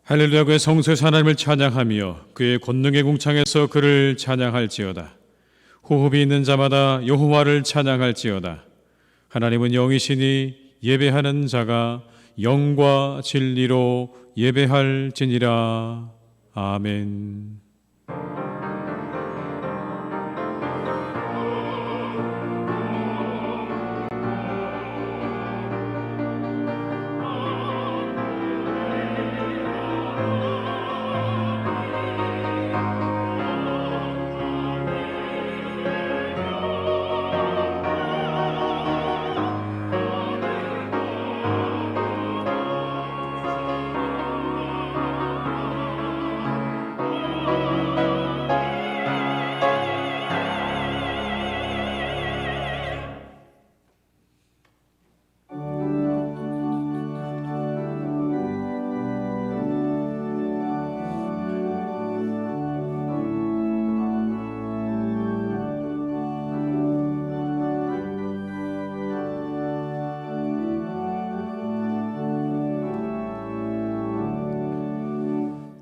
할렐루야. 그의 성소에서 하나님을 찬양하며 그의 권능의 궁창에서 그를 찬양할지어다. 호흡이 있는 자마다 여호와를 찬양할지어다. 하나님은 영이시니 예배하는 자가 영과 진리로 예배할지니라. 아멘.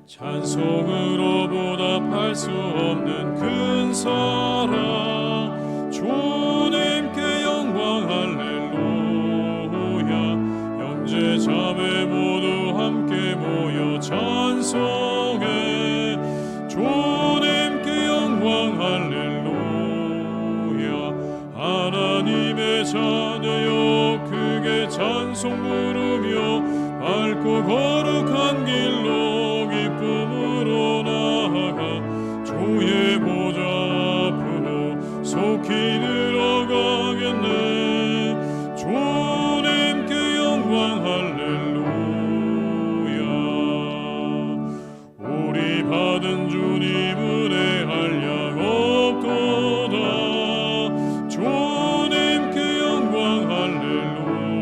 찬송으로 보답할 수 없는 큰 사랑, 주님께 영광 할렐루야. 형제 자매 모두 함께 모여 찬송해. 주님께 영광 할렐루야. 하나님의 자녀여 크게 찬송 부르며 밝고 거룩한 길로 기쁨으로 나아가 주의 보좌 앞으로 속히 들어가겠네. 주님께 영광 할렐루야. 우리 받은 주님 은혜 한량 없도다. 주님께 영광 할렐루야.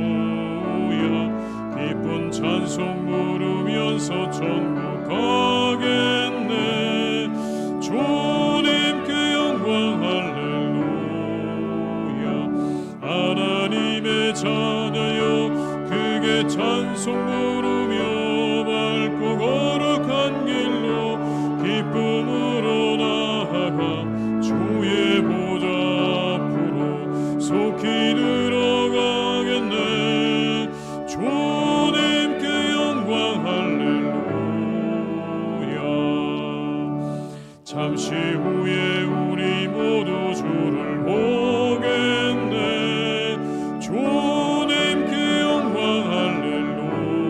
기쁜 찬송 부르면서 천국 가겠네. 주님께 영광 할렐루야. 하나님의 자녀여 크게 찬송 부르며 밝고 거룩한 길로 기쁨으로 나아가 주의 보좌 앞으로 속히 들어가겠네. 주님께 영광 할렐루야. 잠시 후에 우리 모두 주를 보겠네. 주님께 영광 할렐루야.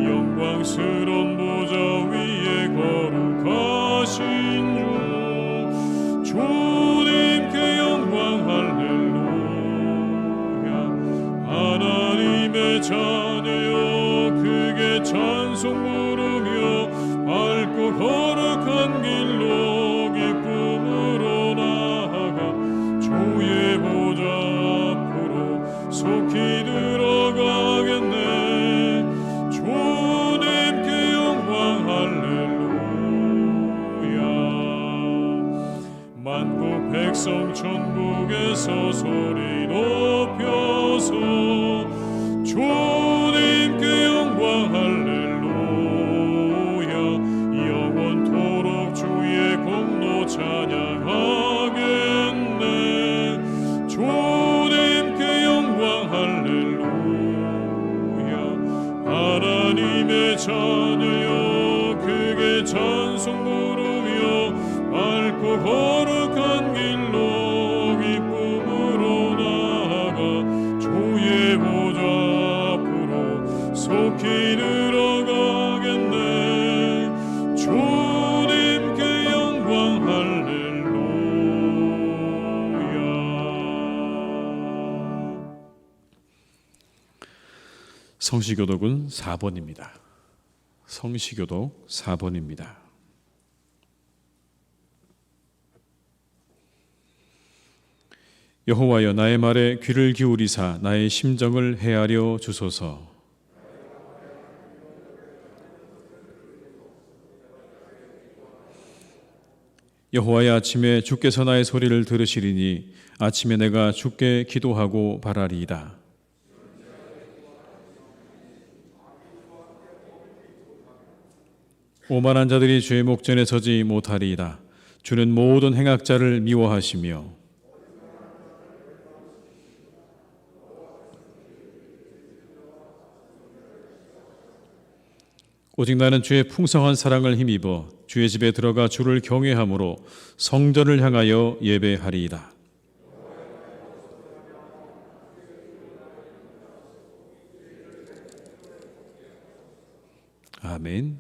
영광스러운 보좌 위에 거룩하신 주, 주님께 영광 할렐루야. 하나님의 자녀여 크게 찬송 부르며 밝고 거룩한 길로 기쁨으로 나아가 주의 보좌 앞으로 속히 들어가겠네. 주님께 영광 할렐루야. 만국 백성 천국에서 소리 높여서 주님께 영광 할렐루야. 영원토록 주의 공로 찬양하겠네. 주님께 영광 할렐루야. 하나님의 자녀여 크게 찬송 부르며 밝고 거룩한 길로 기쁨으로 나아가 주의 보좌 앞으로 속히 들어가겠네. 주님께 영광 할렐루야. 성시교독은 4번입니다. 성시교독 4번입니다. 여호와여 나의 말에 귀를 기울이사 나의 심정을 헤아려 주소서. 여호와의 아침에 주께서 나의 소리를 들으시리니 아침에 내가 주께 기도하고 바라리이다. 오만한 자들이 주의 목전에 서지 못하리이다. 주는 모든 행악자를 미워하시며 오직 나는 주의 풍성한 사랑을 힘입어 주의 집에 들어가 주를 경외함으로 성전을 향하여 예배하리이다. 아멘.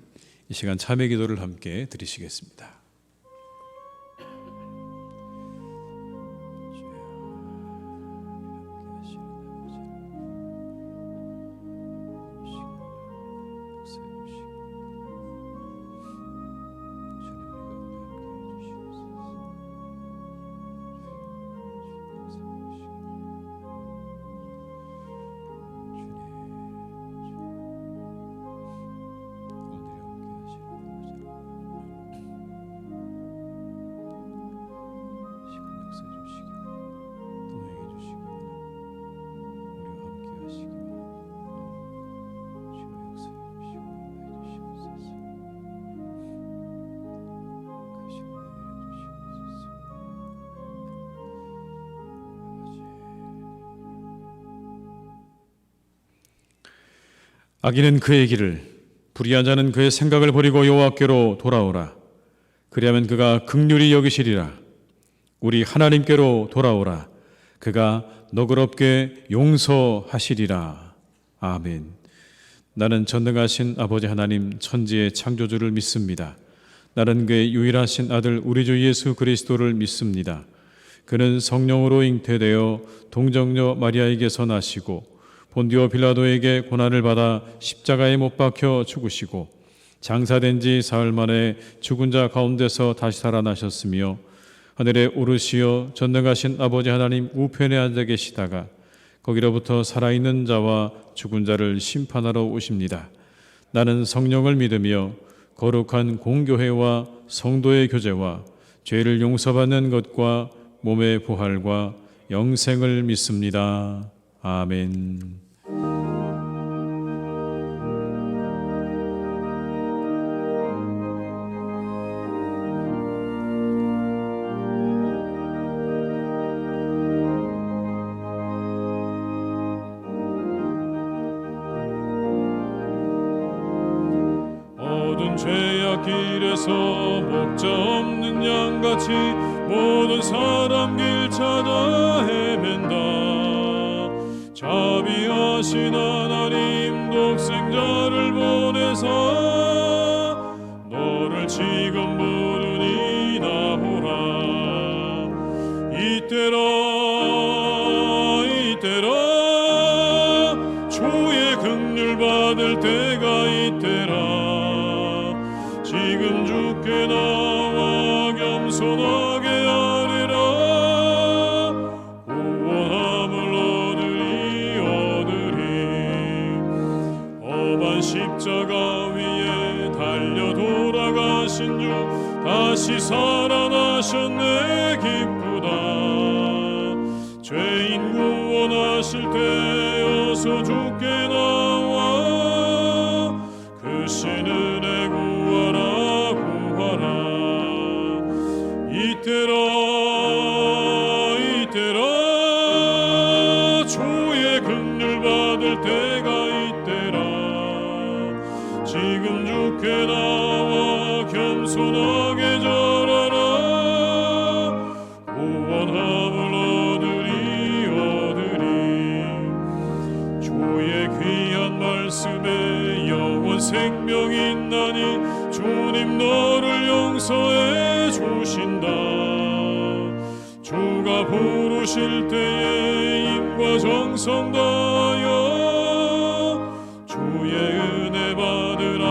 이 시간 참회 기도를 함께 드리시겠습니다. 악인은 그의 길을, 불의한 자는 그의 생각을 버리고 여호와께로 돌아오라. 그리하면 그가 긍휼히 여기시리라. 우리 하나님께로 돌아오라. 그가 너그럽게 용서하시리라. 아멘. 나는 전능하신 아버지 하나님 천지의 창조주를 믿습니다. 나는 그의 유일하신 아들 우리 주 예수 그리스도를 믿습니다. 그는 성령으로 잉태되어 동정녀 마리아에게서 나시고 본디오 빌라도에게 고난을 받아 십자가에 못 박혀 죽으시고 장사된 지 사흘 만에 죽은 자 가운데서 다시 살아나셨으며 하늘에 오르시어 전능하신 아버지 하나님 우편에 앉아 계시다가 거기로부터 살아있는 자와 죽은 자를 심판하러 오십니다. 나는 성령을 믿으며 거룩한 공교회와 성도의 교제와 죄를 용서받는 것과 몸의 부활과 영생을 믿습니다. 아멘. 모든 죄악 길에서 목자 없는 양같이 모든 사람 길 찾아 헤맨다. 자비하신 하나님 독생자를 보내사 너를 지금 부르니 나오라. 이때라 주의 긍휼 받을 때가 이때라. 지금 주께 나와 겸손하게 아뢰라. 구원함을 얻으리. 험한 십자가 위에 달려 돌아가신 주 다시 살아나셨네. 기쁘다. 죄인 구원하실 때 어서 주께 나와 그 신은 이때라 주의 긍휼 받을 때가 이때라. 지금 주께 나와 겸손하게 절하라. 구원함을 얻으리. 주의 귀한 말씀에 영원 생명이 있나니 주님 너를 용서해 주신다. 주가 부르실 때에 힘과 정성 다하여 주의 은혜 받으라.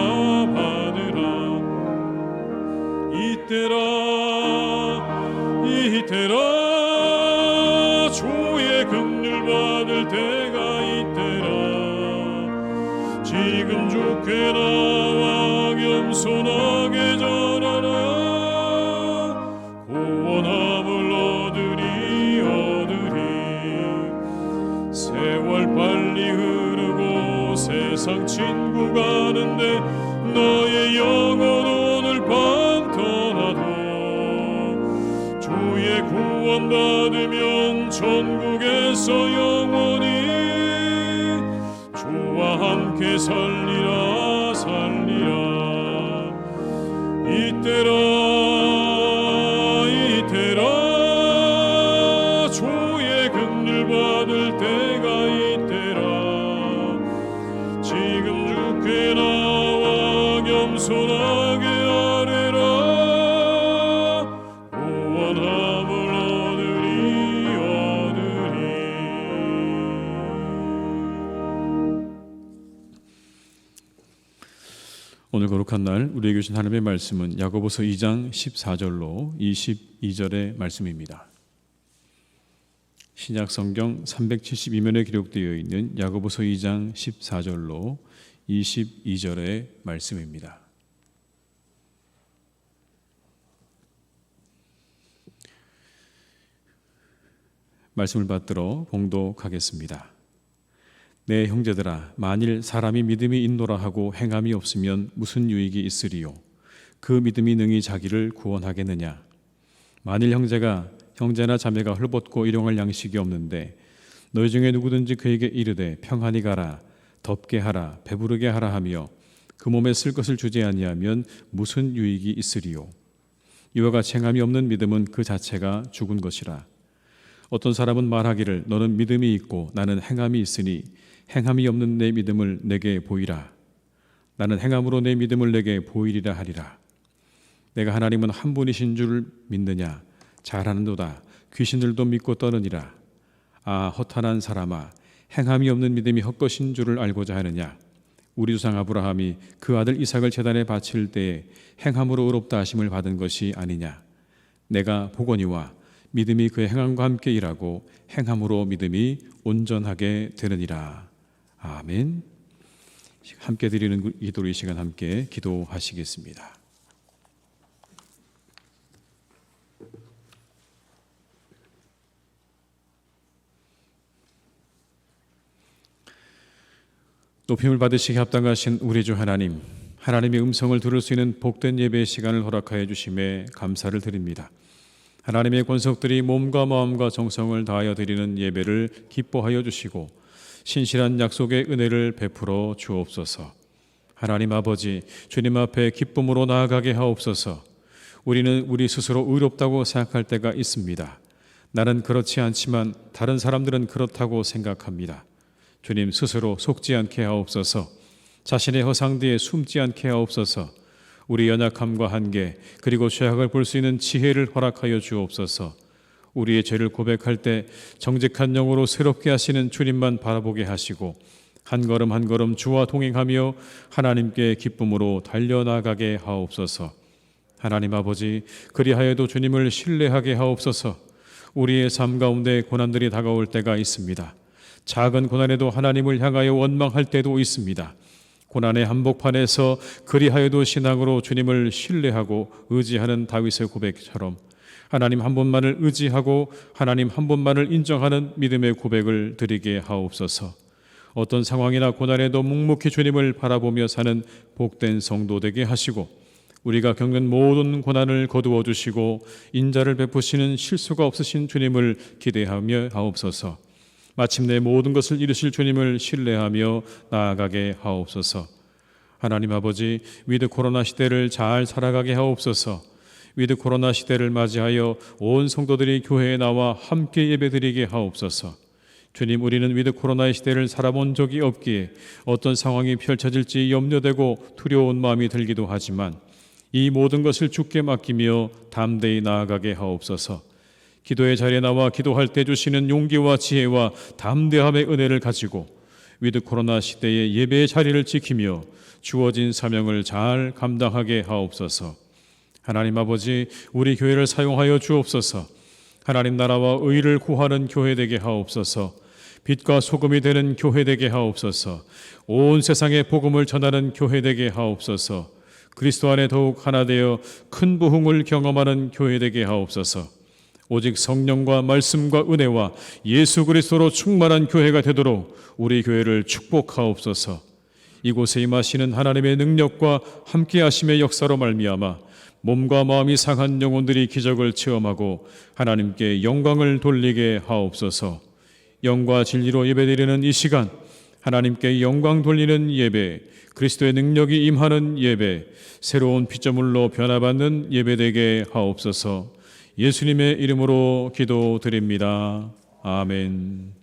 이때라 주의 긍휼 받을 때가 이때라. 지금 주께 나와 겸손하게 절하라. 구원함을 얻으리. 세월 빨리 흐르고 세상 친구 가는데 너의 영혼은 주의 구원 받으면 천국에서 영원히 주와 함께 살리라 살리라. 이때라 이때라 주의 긍휼 받을 때가 이때라. 지금 주께 나와 겸손하게 아뢰라. 구원함을 얻으리 얻으리. 오늘 거룩한 날 우리에게 주신 하나님의 말씀은 야고보서 2장 14절로 22절의 말씀입니다. 신약 성경 372면에 기록되어 있는 야고보서 2장 14절로 22절의 말씀입니다. 말씀을 받들어 봉독하겠습니다. 내 형제들아, 만일 사람이 믿음이 있노라 하고 행함이 없으면 무슨 유익이 있으리요? 그 믿음이 능히 자기를 구원하겠느냐? 만일 형제나 자매가 헐벗고 일용할 양식이 없는데 너희 중에 누구든지 그에게 이르되 평안히 가라, 덥게 하라, 배부르게 하라 하며 그 몸에 쓸 것을 주지 아니하면 무슨 유익이 있으리요? 이와 같이 행함이 없는 믿음은 그 자체가 죽은 것이라. 어떤 사람은 말하기를 너는 믿음이 있고 나는 행함이 있으니 행함이 없는 내 믿음을 내게 보이라. 나는 행함으로 내 믿음을 내게 보이리라 하리라. 내가 하나님은 한 분이신 줄 믿느냐? 잘하는도다. 귀신들도 믿고 떠느니라. 아, 허탄한 사람아, 행함이 없는 믿음이 헛것인 줄을 알고자 하느냐? 우리 조상 아브라함이 그 아들 이삭을 제단에 바칠 때에 행함으로 의롭다 하심을 받은 것이 아니냐? 내가 보거니와 믿음이 그의 행함과 함께 일하고 행함으로 믿음이 온전하게 되느니라. 아멘. 함께 드리는 기도의 시간 함께 기도하시겠습니다. 높임을 받으시기 합당하신 우리 주 하나님, 하나님의 음성을 들을 수 있는 복된 예배의 시간을 허락하여 주심에 감사를 드립니다. 하나님의 권속들이 몸과 마음과 정성을 다하여 드리는 예배를 기뻐하여 주시고 신실한 약속의 은혜를 베풀어 주옵소서. 하나님 아버지, 주님 앞에 기쁨으로 나아가게 하옵소서. 우리는 우리 스스로 의롭다고 생각할 때가 있습니다. 나는 그렇지 않지만 다른 사람들은 그렇다고 생각합니다. 주님 스스로 속지 않게 하옵소서. 자신의 허상 뒤에 숨지 않게 하옵소서. 우리 연약함과 한계 그리고 죄악을 볼 수 있는 지혜를 허락하여 주옵소서. 우리의 죄를 고백할 때 정직한 영으로 새롭게 하시는 주님만 바라보게 하시고 한 걸음 한 걸음 주와 동행하며 하나님께 기쁨으로 달려나가게 하옵소서. 하나님 아버지, 그리하여도 주님을 신뢰하게 하옵소서. 우리의 삶 가운데 고난들이 다가올 때가 있습니다. 작은 고난에도 하나님을 향하여 원망할 때도 있습니다. 고난의 한복판에서 그리하여도 신앙으로 주님을 신뢰하고 의지하는 다윗의 고백처럼 하나님 한 분만을 의지하고 하나님 한 분만을 인정하는 믿음의 고백을 드리게 하옵소서. 어떤 상황이나 고난에도 묵묵히 주님을 바라보며 사는 복된 성도 되게 하시고 우리가 겪는 모든 고난을 거두어 주시고 인자를 베푸시는 실수가 없으신 주님을 기대하며 하옵소서. 마침내 모든 것을 이루실 주님을 신뢰하며 나아가게 하옵소서. 하나님 아버지, 위드 코로나 시대를 잘 살아가게 하옵소서. 위드 코로나 시대를 맞이하여 온 성도들이 교회에 나와 함께 예배드리게 하옵소서. 주님, 우리는 위드 코로나의 시대를 살아본 적이 없기에 어떤 상황이 펼쳐질지 염려되고 두려운 마음이 들기도 하지만 이 모든 것을 주께 맡기며 담대히 나아가게 하옵소서. 기도의 자리에 나와 기도할 때 주시는 용기와 지혜와 담대함의 은혜를 가지고 위드 코로나 시대의 예배의 자리를 지키며 주어진 사명을 잘 감당하게 하옵소서. 하나님 아버지, 우리 교회를 사용하여 주옵소서. 하나님 나라와 의를 구하는 교회 되게 하옵소서. 빛과 소금이 되는 교회 되게 하옵소서. 온 세상에 복음을 전하는 교회 되게 하옵소서. 그리스도 안에 더욱 하나 되어 큰 부흥을 경험하는 교회 되게 하옵소서. 오직 성령과 말씀과 은혜와 예수 그리스도로 충만한 교회가 되도록 우리 교회를 축복하옵소서. 이곳에 임하시는 하나님의 능력과 함께 하심의 역사로 말미암아 몸과 마음이 상한 영혼들이 기적을 체험하고 하나님께 영광을 돌리게 하옵소서. 영과 진리로 예배드리는 이 시간, 하나님께 영광 돌리는 예배, 그리스도의 능력이 임하는 예배, 새로운 피조물로 변화받는 예배되게 하옵소서. 예수님의 이름으로 기도드립니다. 아멘.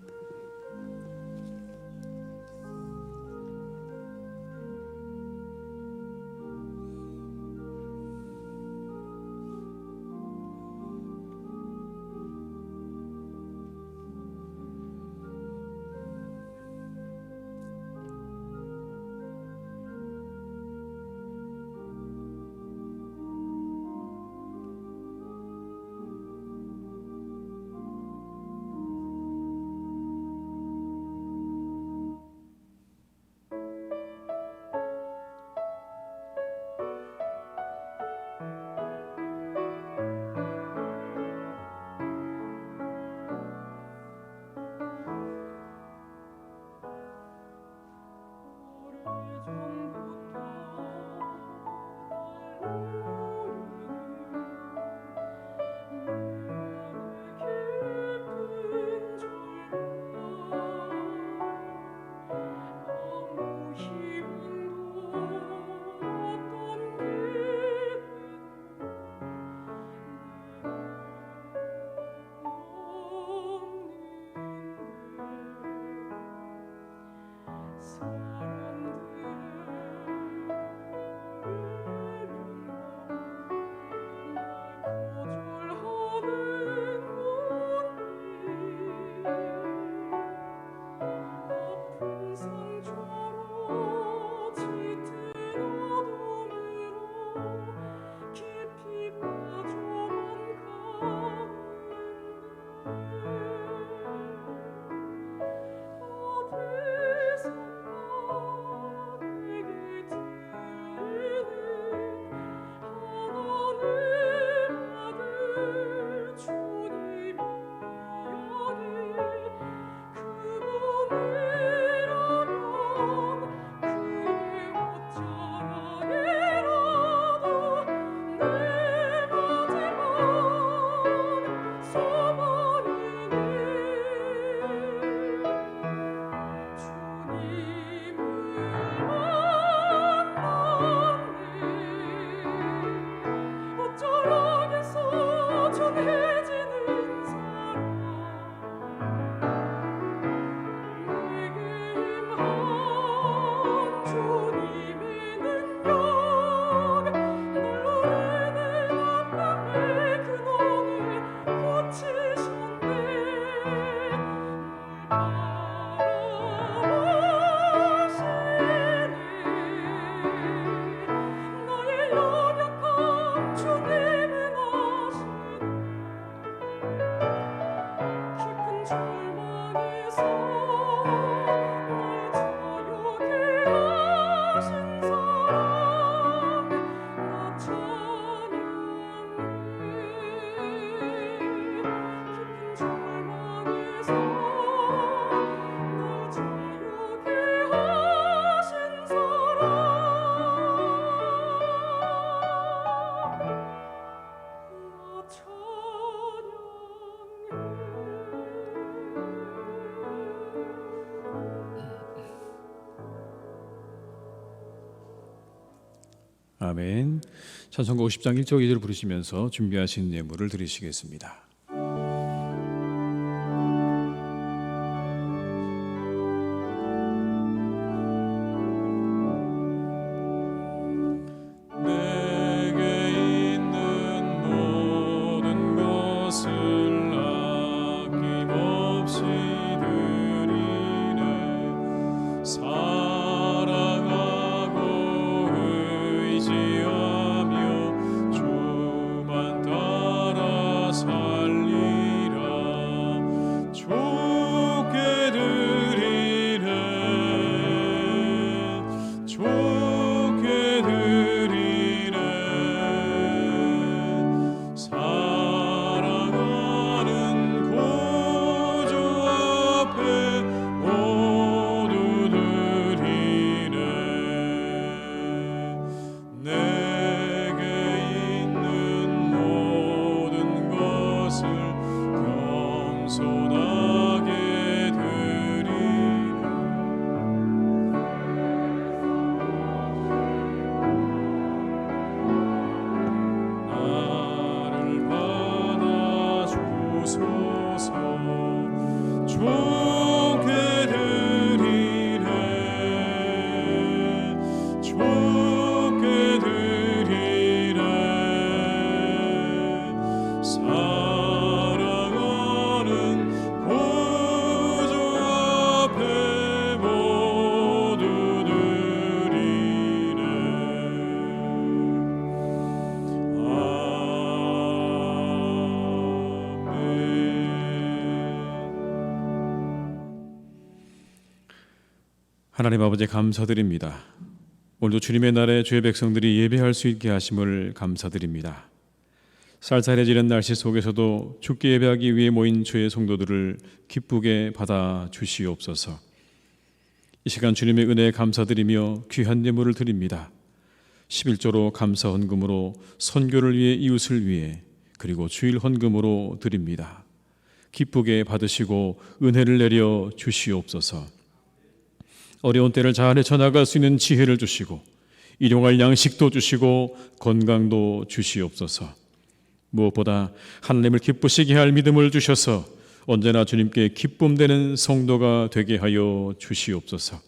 아멘. 찬송가 50장 1절 2절 부르시면서 준비하신 예물을 드리시겠습니다. 주만 따라 살 하나님 아버지 감사드립니다. 오늘도 주님의 날에 주의 백성들이 예배할 수 있게 하심을 감사드립니다. 쌀쌀해지는 날씨 속에서도 주께 예배하기 위해 모인 주의 성도들을 기쁘게 받아 주시옵소서. 이 시간 주님의 은혜에 감사드리며 귀한 예물을 드립니다. 11조로 감사 헌금으로 선교를 위해 이웃을 위해 그리고 주일 헌금으로 드립니다. 기쁘게 받으시고 은혜를 내려 주시옵소서. 어려운 때를 잘 헤쳐나갈 수 있는 지혜를 주시고 일용할 양식도 주시고 건강도 주시옵소서. 무엇보다 하나님을 기쁘시게 할 믿음을 주셔서 언제나 주님께 기쁨되는 성도가 되게 하여 주시옵소서.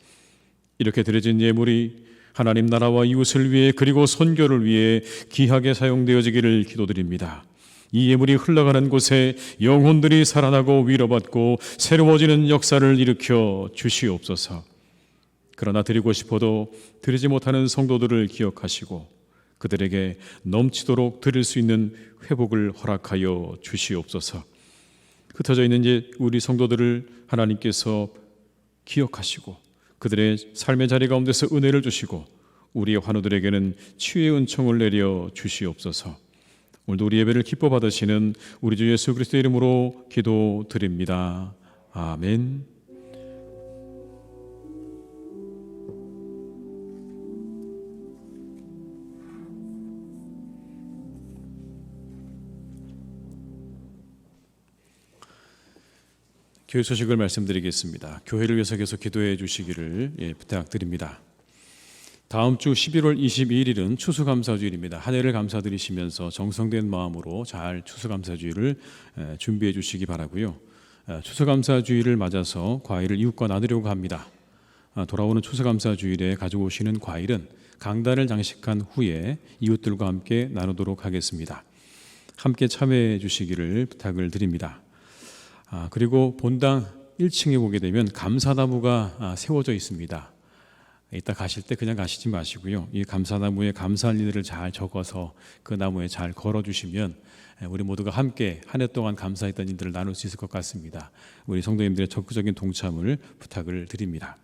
이렇게 드려진 예물이 하나님 나라와 이웃을 위해 그리고 선교를 위해 귀하게 사용되어지기를 기도드립니다. 이 예물이 흘러가는 곳에 영혼들이 살아나고 위로받고 새로워지는 역사를 일으켜 주시옵소서. 그러나 드리고 싶어도 드리지 못하는 성도들을 기억하시고 그들에게 넘치도록 드릴 수 있는 회복을 허락하여 주시옵소서. 흩어져 있는 우리 성도들을 하나님께서 기억하시고 그들의 삶의 자리 가운데서 은혜를 주시고 우리의 환우들에게는 치유의 은총을 내려 주시옵소서. 오늘도 우리 예배를 기뻐 받으시는 우리 주 예수 그리스도의 이름으로 기도드립니다. 아멘. 교회 소식을 말씀드리겠습니다. 교회를 위해서 계속 기도해 주시기를 부탁드립니다. 다음 주 11월 22일은 추수감사주일입니다. 한 해를 감사드리시면서 정성된 마음으로 잘 추수감사주일을 준비해 주시기 바라고요. 추수감사주일을 맞아서 과일을 이웃과 나누려고 합니다. 돌아오는 추수감사주일에 가져오시는 과일은 강단을 장식한 후에 이웃들과 함께 나누도록 하겠습니다. 함께 참여해 주시기를 부탁을 드립니다. 그리고 본당 1층에 보게 되면 감사나무가 세워져 있습니다. 이따 가실 때 그냥 가시지 마시고요. 이 감사나무에 감사할 일들을 잘 적어서 그 나무에 잘 걸어주시면 우리 모두가 함께 한 해 동안 감사했던 일들을 나눌 수 있을 것 같습니다. 우리 성도님들의 적극적인 동참을 부탁을 드립니다.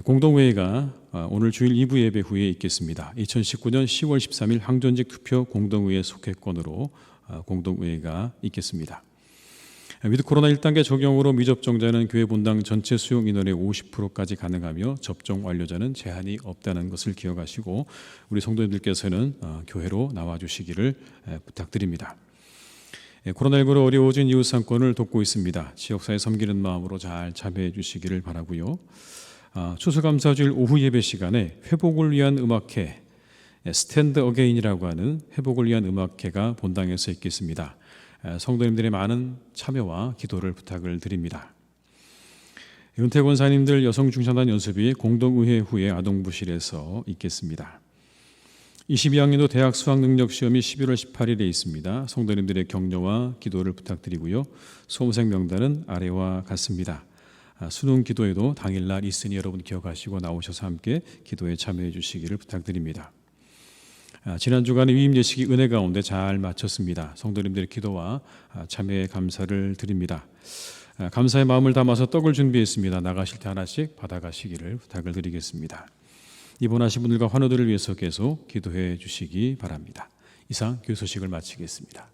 공동회의가 오늘 주일 2부 예배 후에 있겠습니다. 2019년 10월 13일 항전직 투표 공동회의 속회권으로 공동회의가 있겠습니다. 위드 코로나 1단계 적용으로 미접종자는 교회 본당 전체 수용 인원의 50%까지 가능하며 접종 완료자는 제한이 없다는 것을 기억하시고 우리 성도님들께서는 교회로 나와주시기를 부탁드립니다. 코로나19로 어려워진 이웃 상권을 돕고 있습니다. 지역사회 섬기는 마음으로 잘 참여해 주시기를 바라고요. 추수감사주일 오후 예배 시간에 회복을 위한 음악회 스탠드 어게인이라고 하는 회복을 위한 음악회가 본당에서 있겠습니다. 성도님들의 많은 참여와 기도를 부탁을 드립니다. 은퇴 권사님들 여성 중창단 연습이 공동의회 후에 아동부실에서 있겠습니다. 22학년도 대학 수학능력시험이 11월 18일에 있습니다. 성도님들의 격려와 기도를 부탁드리고요. 수험생 명단은 아래와 같습니다. 수능 기도에도 당일날 있으니 여러분 기억하시고 나오셔서 함께 기도에 참여해 주시기를 부탁드립니다. 지난 주간의 위임 예식이 은혜 가운데 잘 마쳤습니다. 성도님들의 기도와 참여에 감사를 드립니다. 감사의 마음을 담아서 떡을 준비했습니다. 나가실 때 하나씩 받아가시기를 부탁을 드리겠습니다. 입원하신 분들과 환우들을 위해서 계속 기도해 주시기 바랍니다. 이상 교회 소식을 마치겠습니다.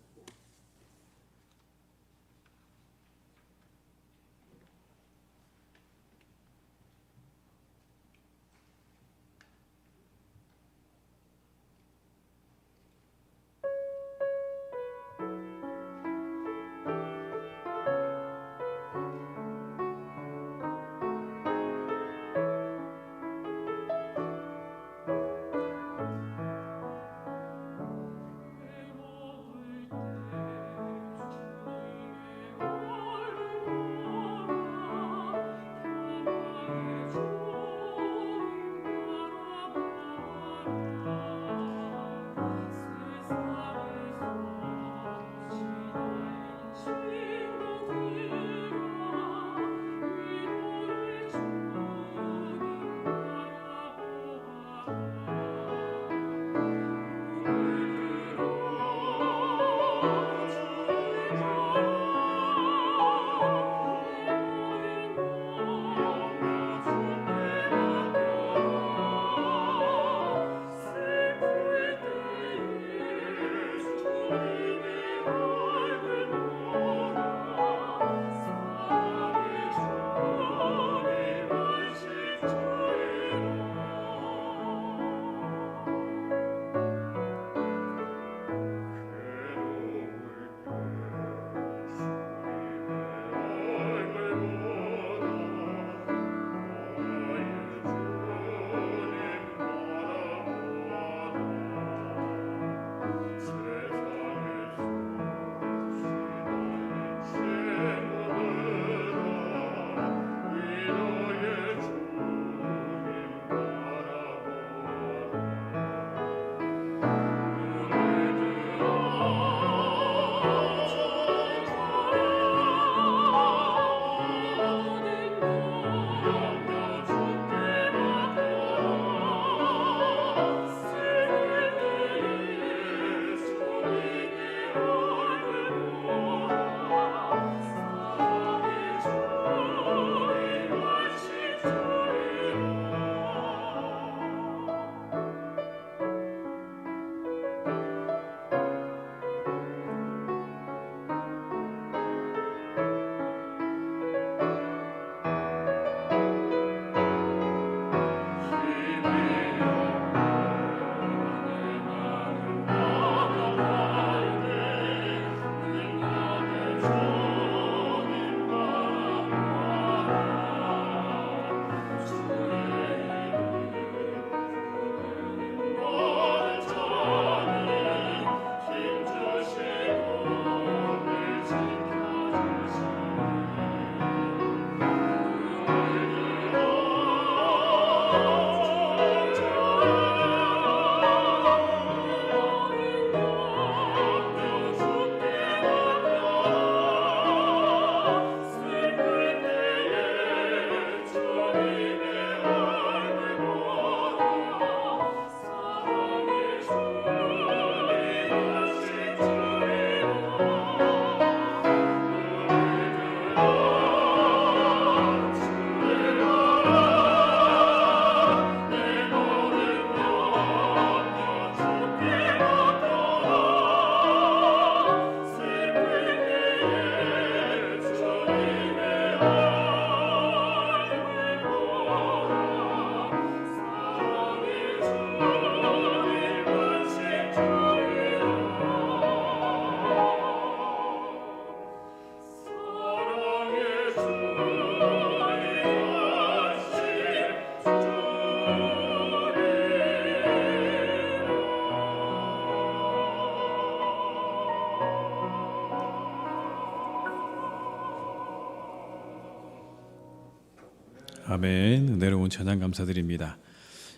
아멘. 은혜로운 찬양 감사드립니다.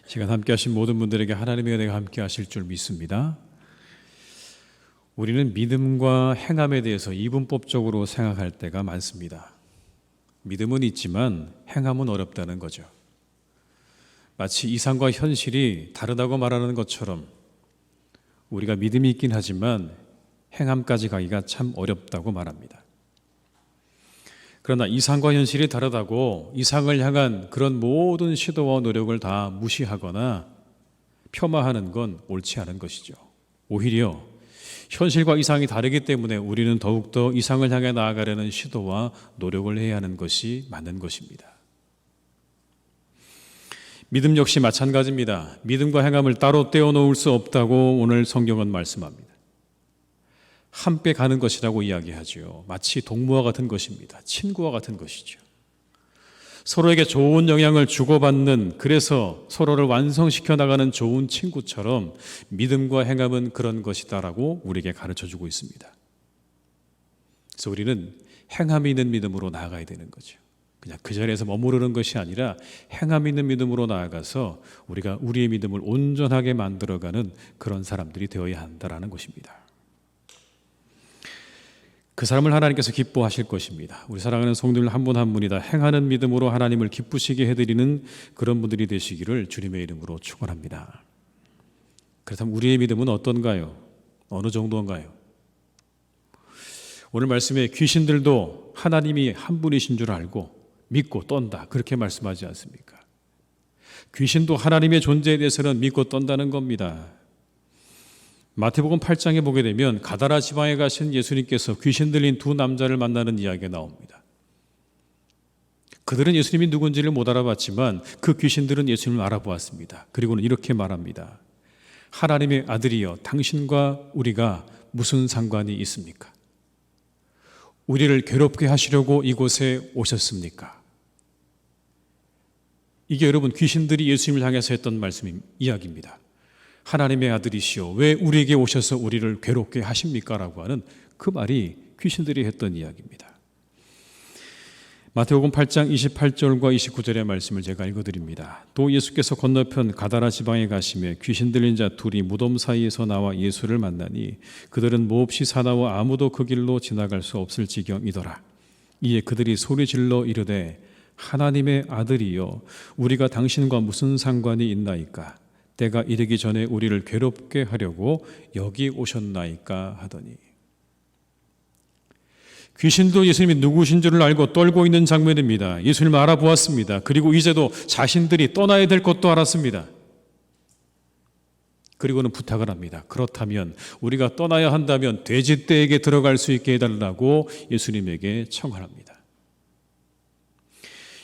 시간 함께 하신 모든 분들에게 하나님의 은혜가 함께 하실 줄 믿습니다. 우리는 믿음과 행함에 대해서 이분법적으로 생각할 때가 많습니다. 믿음은 있지만 행함은 어렵다는 거죠. 마치 이상과 현실이 다르다고 말하는 것처럼 우리가 믿음이 있긴 하지만 행함까지 가기가 참 어렵다고 말합니다. 그러나 이상과 현실이 다르다고 이상을 향한 그런 모든 시도와 노력을 다 무시하거나 폄하하는 건 옳지 않은 것이죠. 오히려 현실과 이상이 다르기 때문에 우리는 더욱더 이상을 향해 나아가려는 시도와 노력을 해야 하는 것이 맞는 것입니다. 믿음 역시 마찬가지입니다. 믿음과 행함을 따로 떼어놓을 수 없다고 오늘 성경은 말씀합니다. 함께 가는 것이라고 이야기하죠. 마치 동무와 같은 것입니다. 친구와 같은 것이죠. 서로에게 좋은 영향을 주고받는, 그래서 서로를 완성시켜 나가는 좋은 친구처럼 믿음과 행함은 그런 것이다라고 우리에게 가르쳐주고 있습니다. 그래서 우리는 행함이 있는 믿음으로 나아가야 되는 거죠. 그냥 그 자리에서 머무르는 것이 아니라 행함 있는 믿음으로 나아가서 우리가 우리의 믿음을 온전하게 만들어가는 그런 사람들이 되어야 한다라는 것입니다. 그 사람을 하나님께서 기뻐하실 것입니다. 우리 사랑하는 성도들 한 분 한 분이 다 행하는 믿음으로 하나님을 기쁘시게 해드리는 그런 분들이 되시기를 주님의 이름으로 축원합니다. 그렇다면 우리의 믿음은 어떤가요? 어느 정도인가요? 오늘 말씀에 귀신들도 하나님이 한 분이신 줄 알고 믿고 떤다, 그렇게 말씀하지 않습니까? 귀신도 하나님의 존재에 대해서는 믿고 떤다는 겁니다. 마태복음 8장에 보게 되면 가다라 지방에 가신 예수님께서 귀신 들린 두 남자를 만나는 이야기가 나옵니다. 그들은 예수님이 누군지를 못 알아봤지만 그 귀신들은 예수님을 알아보았습니다. 그리고는 이렇게 말합니다. 하나님의 아들이여, 당신과 우리가 무슨 상관이 있습니까? 우리를 괴롭게 하시려고 이곳에 오셨습니까? 이게 여러분 귀신들이 예수님을 향해서 했던 이야기입니다. 하나님의 아들이시오, 왜 우리에게 오셔서 우리를 괴롭게 하십니까? 라고 하는 그 말이 귀신들이 했던 이야기입니다. 마태복음 8장 28절과 29절의 말씀을 제가 읽어드립니다. 또 예수께서 건너편 가다라 지방에 가시매 귀신 들린 자 둘이 무덤 사이에서 나와 예수를 만나니 그들은 몹시 사나워 아무도 그 길로 지나갈 수 없을 지경이더라. 이에 그들이 소리질러 이르되 하나님의 아들이여, 우리가 당신과 무슨 상관이 있나이까? 때가 이르기 전에 우리를 괴롭게 하려고 여기 오셨나이까 하더니. 귀신도 예수님이 누구신 줄을 알고 떨고 있는 장면입니다. 예수님을 알아보았습니다. 그리고 이제도 자신들이 떠나야 될 것도 알았습니다. 그리고는 부탁을 합니다. 그렇다면 우리가 떠나야 한다면 돼지떼에게 들어갈 수 있게 해달라고 예수님에게 청합니다.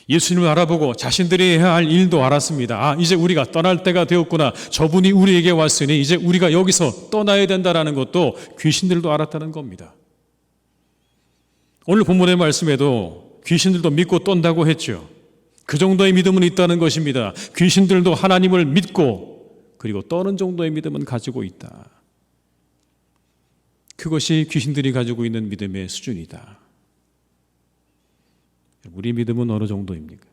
예수님을 알아보고 자신들이 해야 할 일도 알았습니다. 이제 우리가 떠날 때가 되었구나. 저분이 우리에게 왔으니 이제 우리가 여기서 떠나야 된다는 것도 귀신들도 알았다는 겁니다. 오늘 본문의 말씀에도 귀신들도 믿고 떤다고 했죠. 그 정도의 믿음은 있다는 것입니다. 귀신들도 하나님을 믿고 그리고 떠는 정도의 믿음은 가지고 있다. 그것이 귀신들이 가지고 있는 믿음의 수준이다. 우리 믿음은 어느 정도입니까?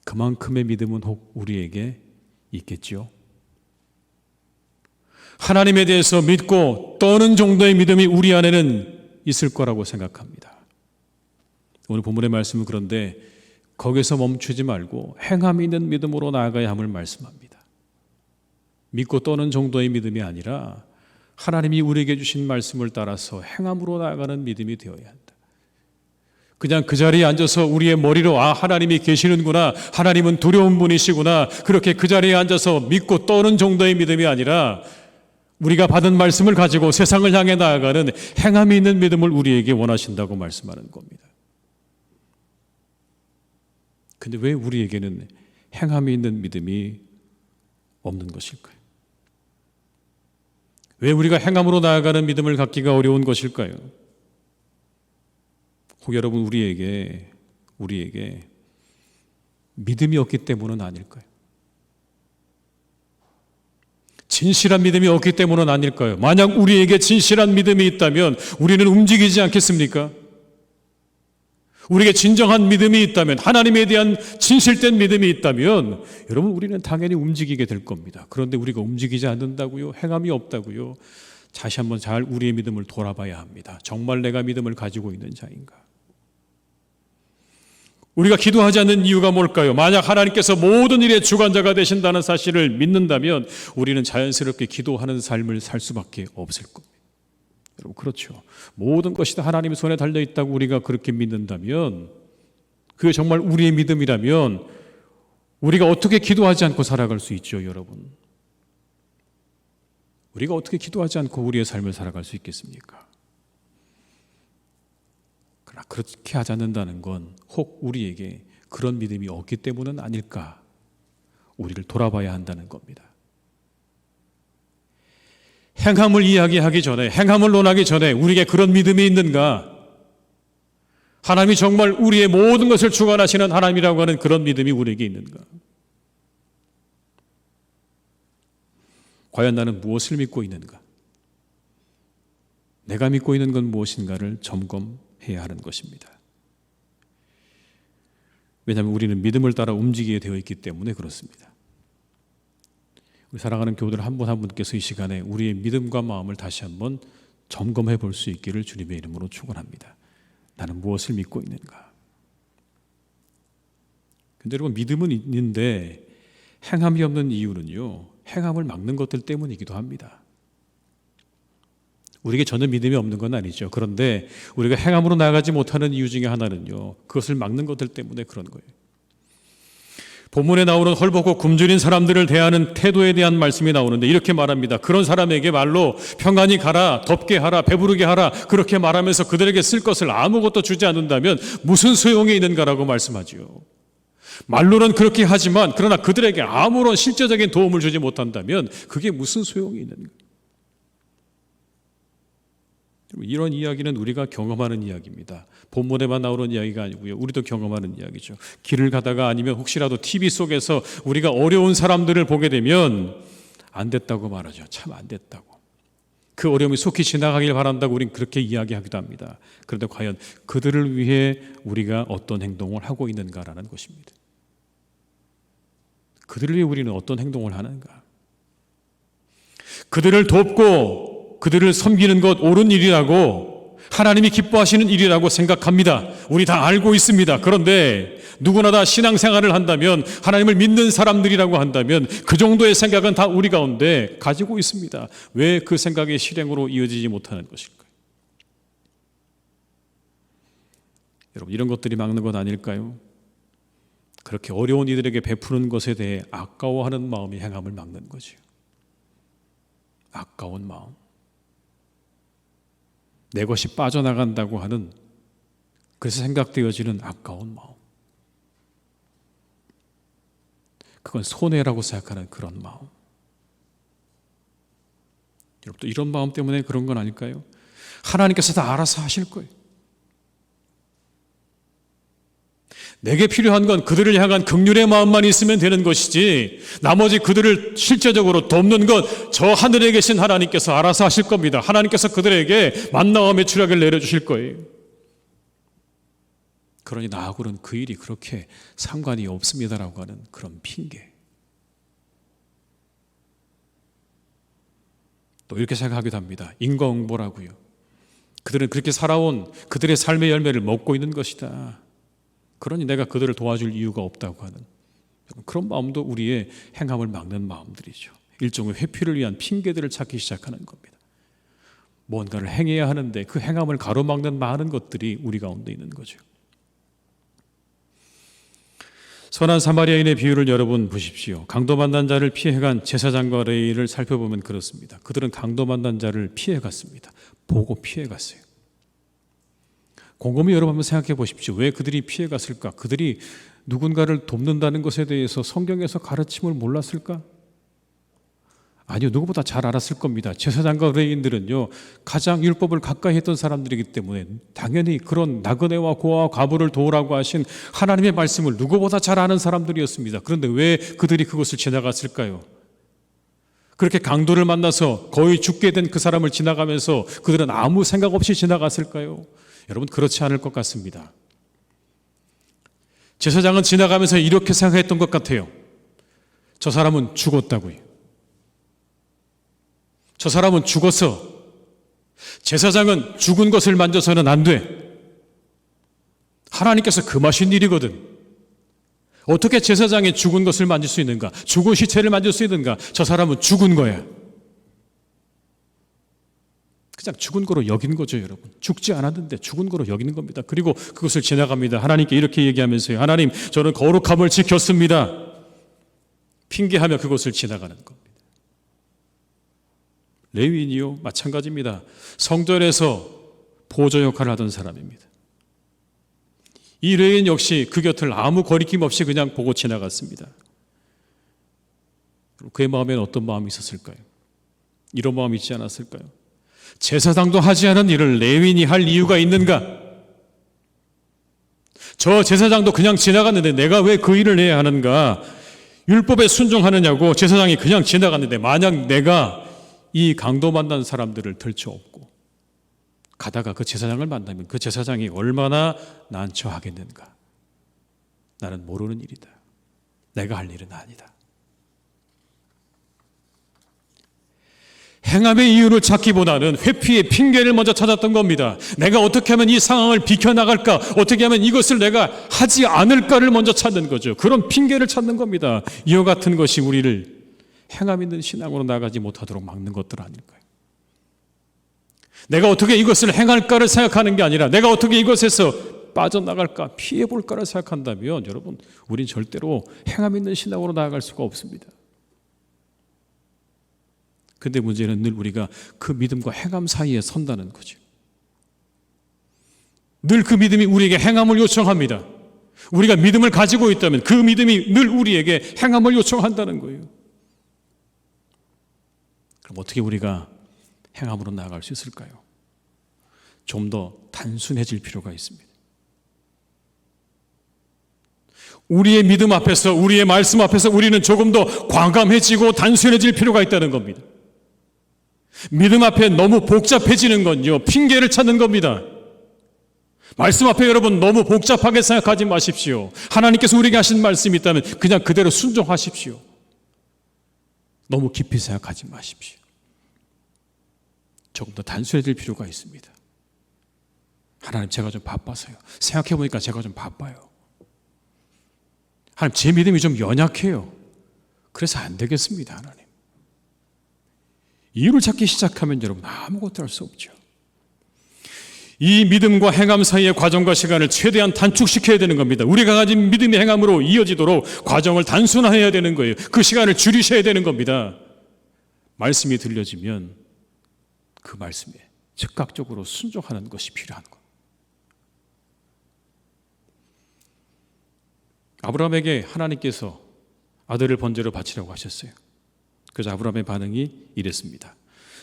그만큼의 믿음은 혹 우리에게 있겠지요? 하나님에 대해서 믿고 떠는 정도의 믿음이 우리 안에는 있을 거라고 생각합니다. 오늘 본문의 말씀은 그런데 거기서 멈추지 말고 행함이 있는 믿음으로 나아가야 함을 말씀합니다. 믿고 떠는 정도의 믿음이 아니라 하나님이 우리에게 주신 말씀을 따라서 행함으로 나아가는 믿음이 되어야 한다. 그냥 그 자리에 앉아서 우리의 머리로 하나님이 계시는구나, 하나님은 두려운 분이시구나, 그렇게 그 자리에 앉아서 믿고 떠는 정도의 믿음이 아니라 우리가 받은 말씀을 가지고 세상을 향해 나아가는 행함이 있는 믿음을 우리에게 원하신다고 말씀하는 겁니다. 근데 왜 우리에게는 행함이 있는 믿음이 없는 것일까요? 왜 우리가 행함으로 나아가는 믿음을 갖기가 어려운 것일까요? 혹 여러분 우리에게 믿음이 없기 때문은 아닐까요? 진실한 믿음이 없기 때문은 아닐까요? 만약 우리에게 진실한 믿음이 있다면 우리는 움직이지 않겠습니까? 우리에게 진정한 믿음이 있다면, 하나님에 대한 진실된 믿음이 있다면 여러분 우리는 당연히 움직이게 될 겁니다. 그런데 우리가 움직이지 않는다고요? 행함이 없다고요? 다시 한번 잘 우리의 믿음을 돌아봐야 합니다. 정말 내가 믿음을 가지고 있는 자인가? 우리가 기도하지 않는 이유가 뭘까요? 만약 하나님께서 모든 일의 주관자가 되신다는 사실을 믿는다면 우리는 자연스럽게 기도하는 삶을 살 수밖에 없을 겁니다. 여러분 그렇죠. 모든 것이 다 하나님의 손에 달려있다고 우리가 그렇게 믿는다면, 그게 정말 우리의 믿음이라면 우리가 어떻게 기도하지 않고 살아갈 수 있죠, 여러분? 우리가 어떻게 기도하지 않고 우리의 삶을 살아갈 수 있겠습니까? 그러나 그렇게 하지 않는다는 건 혹 우리에게 그런 믿음이 없기 때문은 아닐까? 우리를 돌아봐야 한다는 겁니다. 행함을 이야기하기 전에, 행함을 논하기 전에 우리에게 그런 믿음이 있는가? 하나님이 정말 우리의 모든 것을 주관하시는 하나님이라고 하는 그런 믿음이 우리에게 있는가? 과연 나는 무엇을 믿고 있는가? 내가 믿고 있는 건 무엇인가를 점검해야 하는 것입니다. 왜냐하면 우리는 믿음을 따라 움직이게 되어 있기 때문에 그렇습니다. 우리 사랑하는 교우들 한 분 한 분께서 이 시간에 우리의 믿음과 마음을 다시 한번 점검해 볼 수 있기를 주님의 이름으로 축원합니다. 나는 무엇을 믿고 있는가? 근데 여러분, 믿음은 있는데 행함이 없는 이유는요, 행함을 막는 것들 때문이기도 합니다. 우리에게 전혀 믿음이 없는 건 아니죠. 그런데 우리가 행함으로 나아가지 못하는 이유 중에 하나는요, 그것을 막는 것들 때문에 그런 거예요. 본문에 나오는 헐벗고 굶주린 사람들을 대하는 태도에 대한 말씀이 나오는데 이렇게 말합니다. 그런 사람에게 말로 평안히 가라, 덥게 하라, 배부르게 하라, 그렇게 말하면서 그들에게 쓸 것을 아무것도 주지 않는다면 무슨 소용이 있는가라고 말씀하지요. 말로는 그렇게 하지만 그러나 그들에게 아무런 실제적인 도움을 주지 못한다면 그게 무슨 소용이 있는가? 이런 이야기는 우리가 경험하는 이야기입니다. 본문에만 나오는 이야기가 아니고요, 우리도 경험하는 이야기죠. 길을 가다가 아니면 혹시라도 TV 속에서 우리가 어려운 사람들을 보게 되면 안 됐다고 말하죠. 참 안 됐다고. 그 어려움이 속히 지나가길 바란다고 우리는 그렇게 이야기하기도 합니다. 그런데 과연 그들을 위해 우리가 어떤 행동을 하고 있는가라는 것입니다. 그들을 위해 우리는 어떤 행동을 하는가? 그들을 돕고 그들을 섬기는 것 옳은 일이라고, 하나님이 기뻐하시는 일이라고 생각합니다. 우리 다 알고 있습니다. 그런데 누구나 다 신앙생활을 한다면, 하나님을 믿는 사람들이라고 한다면 그 정도의 생각은 다 우리 가운데 가지고 있습니다. 왜 그 생각이 실행으로 이어지지 못하는 것일까요? 여러분, 이런 것들이 막는 것 아닐까요? 그렇게 어려운 이들에게 베푸는 것에 대해 아까워하는 마음이 행함을 막는 거죠. 아까운 마음, 내 것이 빠져나간다고 하는, 그래서 생각되어지는 아까운 마음, 그건 손해라고 생각하는 그런 마음. 여러분, 또 이런 마음 때문에 그런 건 아닐까요? 하나님께서 다 알아서 하실 거예요. 내게 필요한 건 그들을 향한 긍휼의 마음만 있으면 되는 것이지, 나머지 그들을 실제적으로 돕는 건 저 하늘에 계신 하나님께서 알아서 하실 겁니다. 하나님께서 그들에게 만나와 메추라기를 내려주실 거예요. 그러니 나하고는 그 일이 그렇게 상관이 없습니다라고 하는 그런 핑계. 또 이렇게 생각하기도 합니다. 인과응보라고요. 그들은 그렇게 살아온 그들의 삶의 열매를 먹고 있는 것이다. 그러니 내가 그들을 도와줄 이유가 없다고 하는 그런 마음도 우리의 행함을 막는 마음들이죠. 일종의 회피를 위한 핑계들을 찾기 시작하는 겁니다. 뭔가를 행해야 하는데 그 행함을 가로막는 많은 것들이 우리 가운데 있는 거죠. 선한 사마리아인의 비유를 여러분 보십시오. 강도 만난 자를 피해간 제사장과 레위를 살펴보면 그렇습니다. 그들은 강도 만난 자를 피해갔습니다. 보고 피해갔어요. 곰곰이 여러분 한번 생각해 보십시오. 왜 그들이 피해갔을까? 그들이 누군가를 돕는다는 것에 대해서 성경에서 가르침을 몰랐을까? 아니요, 누구보다 잘 알았을 겁니다. 제사장과 레위인들은요, 가장 율법을 가까이 했던 사람들이기 때문에 당연히 그런 나그네와 고아와 과부를 도우라고 하신 하나님의 말씀을 누구보다 잘 아는 사람들이었습니다. 그런데 왜 그들이 그것을 지나갔을까요? 그렇게 강도를 만나서 거의 죽게 된 그 사람을 지나가면서 그들은 아무 생각 없이 지나갔을까요? 여러분, 그렇지 않을 것 같습니다. 제사장은 지나가면서 이렇게 생각했던 것 같아요. 저 사람은 죽었다고요. 저 사람은 죽었어. 제사장은 죽은 것을 만져서는 안 돼. 하나님께서 금하신 일이거든. 어떻게 제사장이 죽은 것을 만질 수 있는가? 죽은 시체를 만질 수 있는가? 저 사람은 죽은 거야. 그냥 죽은 거로 여긴 거죠, 여러분. 죽지 않았는데 죽은 거로 여기는 겁니다. 그리고 그것을 지나갑니다. 하나님께 이렇게 얘기하면서요. 하나님, 저는 거룩함을 지켰습니다. 핑계하며 그것을 지나가는 겁니다. 레위인이요, 마찬가지입니다. 성전에서 보조 역할을 하던 사람입니다. 이 레위인 역시 그 곁을 아무 거리낌 없이 그냥 보고 지나갔습니다. 그의 마음에는 어떤 마음이 있었을까요? 이런 마음이 있지 않았을까요? 제사장도 하지 않은 일을 레위인이 할 이유가 있는가? 저 제사장도 그냥 지나갔는데 내가 왜 그 일을 해야 하는가? 율법에 순종하느냐고 제사장이 그냥 지나갔는데 만약 내가 이 강도 만난 사람들을 들쳐업고 가다가 그 제사장을 만나면 그 제사장이 얼마나 난처하겠는가? 나는 모르는 일이다. 내가 할 일은 아니다. 행함의 이유를 찾기보다는 회피의 핑계를 먼저 찾았던 겁니다. 내가 어떻게 하면 이 상황을 비켜나갈까? 어떻게 하면 이것을 내가 하지 않을까를 먼저 찾는 거죠. 그런 핑계를 찾는 겁니다. 이와 같은 것이 우리를 행함 있는 신앙으로 나가지 못하도록 막는 것들 아닐까요? 내가 어떻게 이것을 행할까를 생각하는 게 아니라 내가 어떻게 이것에서 빠져나갈까, 피해볼까를 생각한다면 여러분, 우린 절대로 행함 있는 신앙으로 나아갈 수가 없습니다. 근데 문제는 늘 우리가 그 믿음과 행함 사이에 선다는 거죠. 늘 그 믿음이 우리에게 행함을 요청합니다. 우리가 믿음을 가지고 있다면 그 믿음이 늘 우리에게 행함을 요청한다는 거예요. 그럼 어떻게 우리가 행함으로 나아갈 수 있을까요? 좀 더 단순해질 필요가 있습니다. 우리의 믿음 앞에서, 우리의 말씀 앞에서 우리는 조금 더 과감해지고 단순해질 필요가 있다는 겁니다. 믿음 앞에 너무 복잡해지는 건요, 핑계를 찾는 겁니다. 말씀 앞에 여러분 너무 복잡하게 생각하지 마십시오. 하나님께서 우리에게 하신 말씀이 있다면 그냥 그대로 순종하십시오. 너무 깊이 생각하지 마십시오. 조금 더 단순해질 필요가 있습니다. 하나님, 제가 좀 바빠서요. 생각해보니까 제가 좀 바빠요. 하나님, 제 믿음이 좀 연약해요. 그래서 안 되겠습니다, 하나님. 이유를 찾기 시작하면 여러분 아무것도 할 수 없죠. 이 믿음과 행함 사이의 과정과 시간을 최대한 단축시켜야 되는 겁니다. 우리가 가진 믿음의 행함으로 이어지도록 과정을 단순화해야 되는 거예요. 그 시간을 줄이셔야 되는 겁니다. 말씀이 들려지면 그 말씀에 즉각적으로 순종하는 것이 필요한 것. 아브라함에게 하나님께서 아들을 번제로 바치라고 하셨어요. 그래서 아브라함의 반응이 이랬습니다.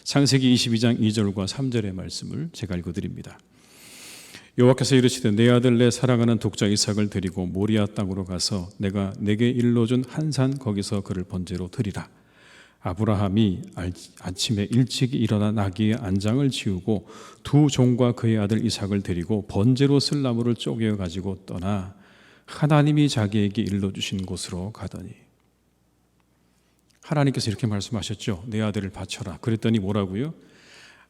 창세기 22장 2절과 3절의 말씀을 제가 읽어드립니다. 여호와께서 이르시되 내 아들 내 사랑하는 독자 이삭을 데리고 모리아 땅으로 가서 내가 내게 일러준 한 산 거기서 그를 번제로 드리라. 아브라함이 아침에 일찍 일어나 나귀의 안장을 지우고 두 종과 그의 아들 이삭을 데리고 번제로 쓸 나무를 쪼개어 가지고 떠나 하나님이 자기에게 일러주신 곳으로 가더니, 하나님께서 이렇게 말씀하셨죠. 내 아들을 바쳐라. 그랬더니 뭐라고요?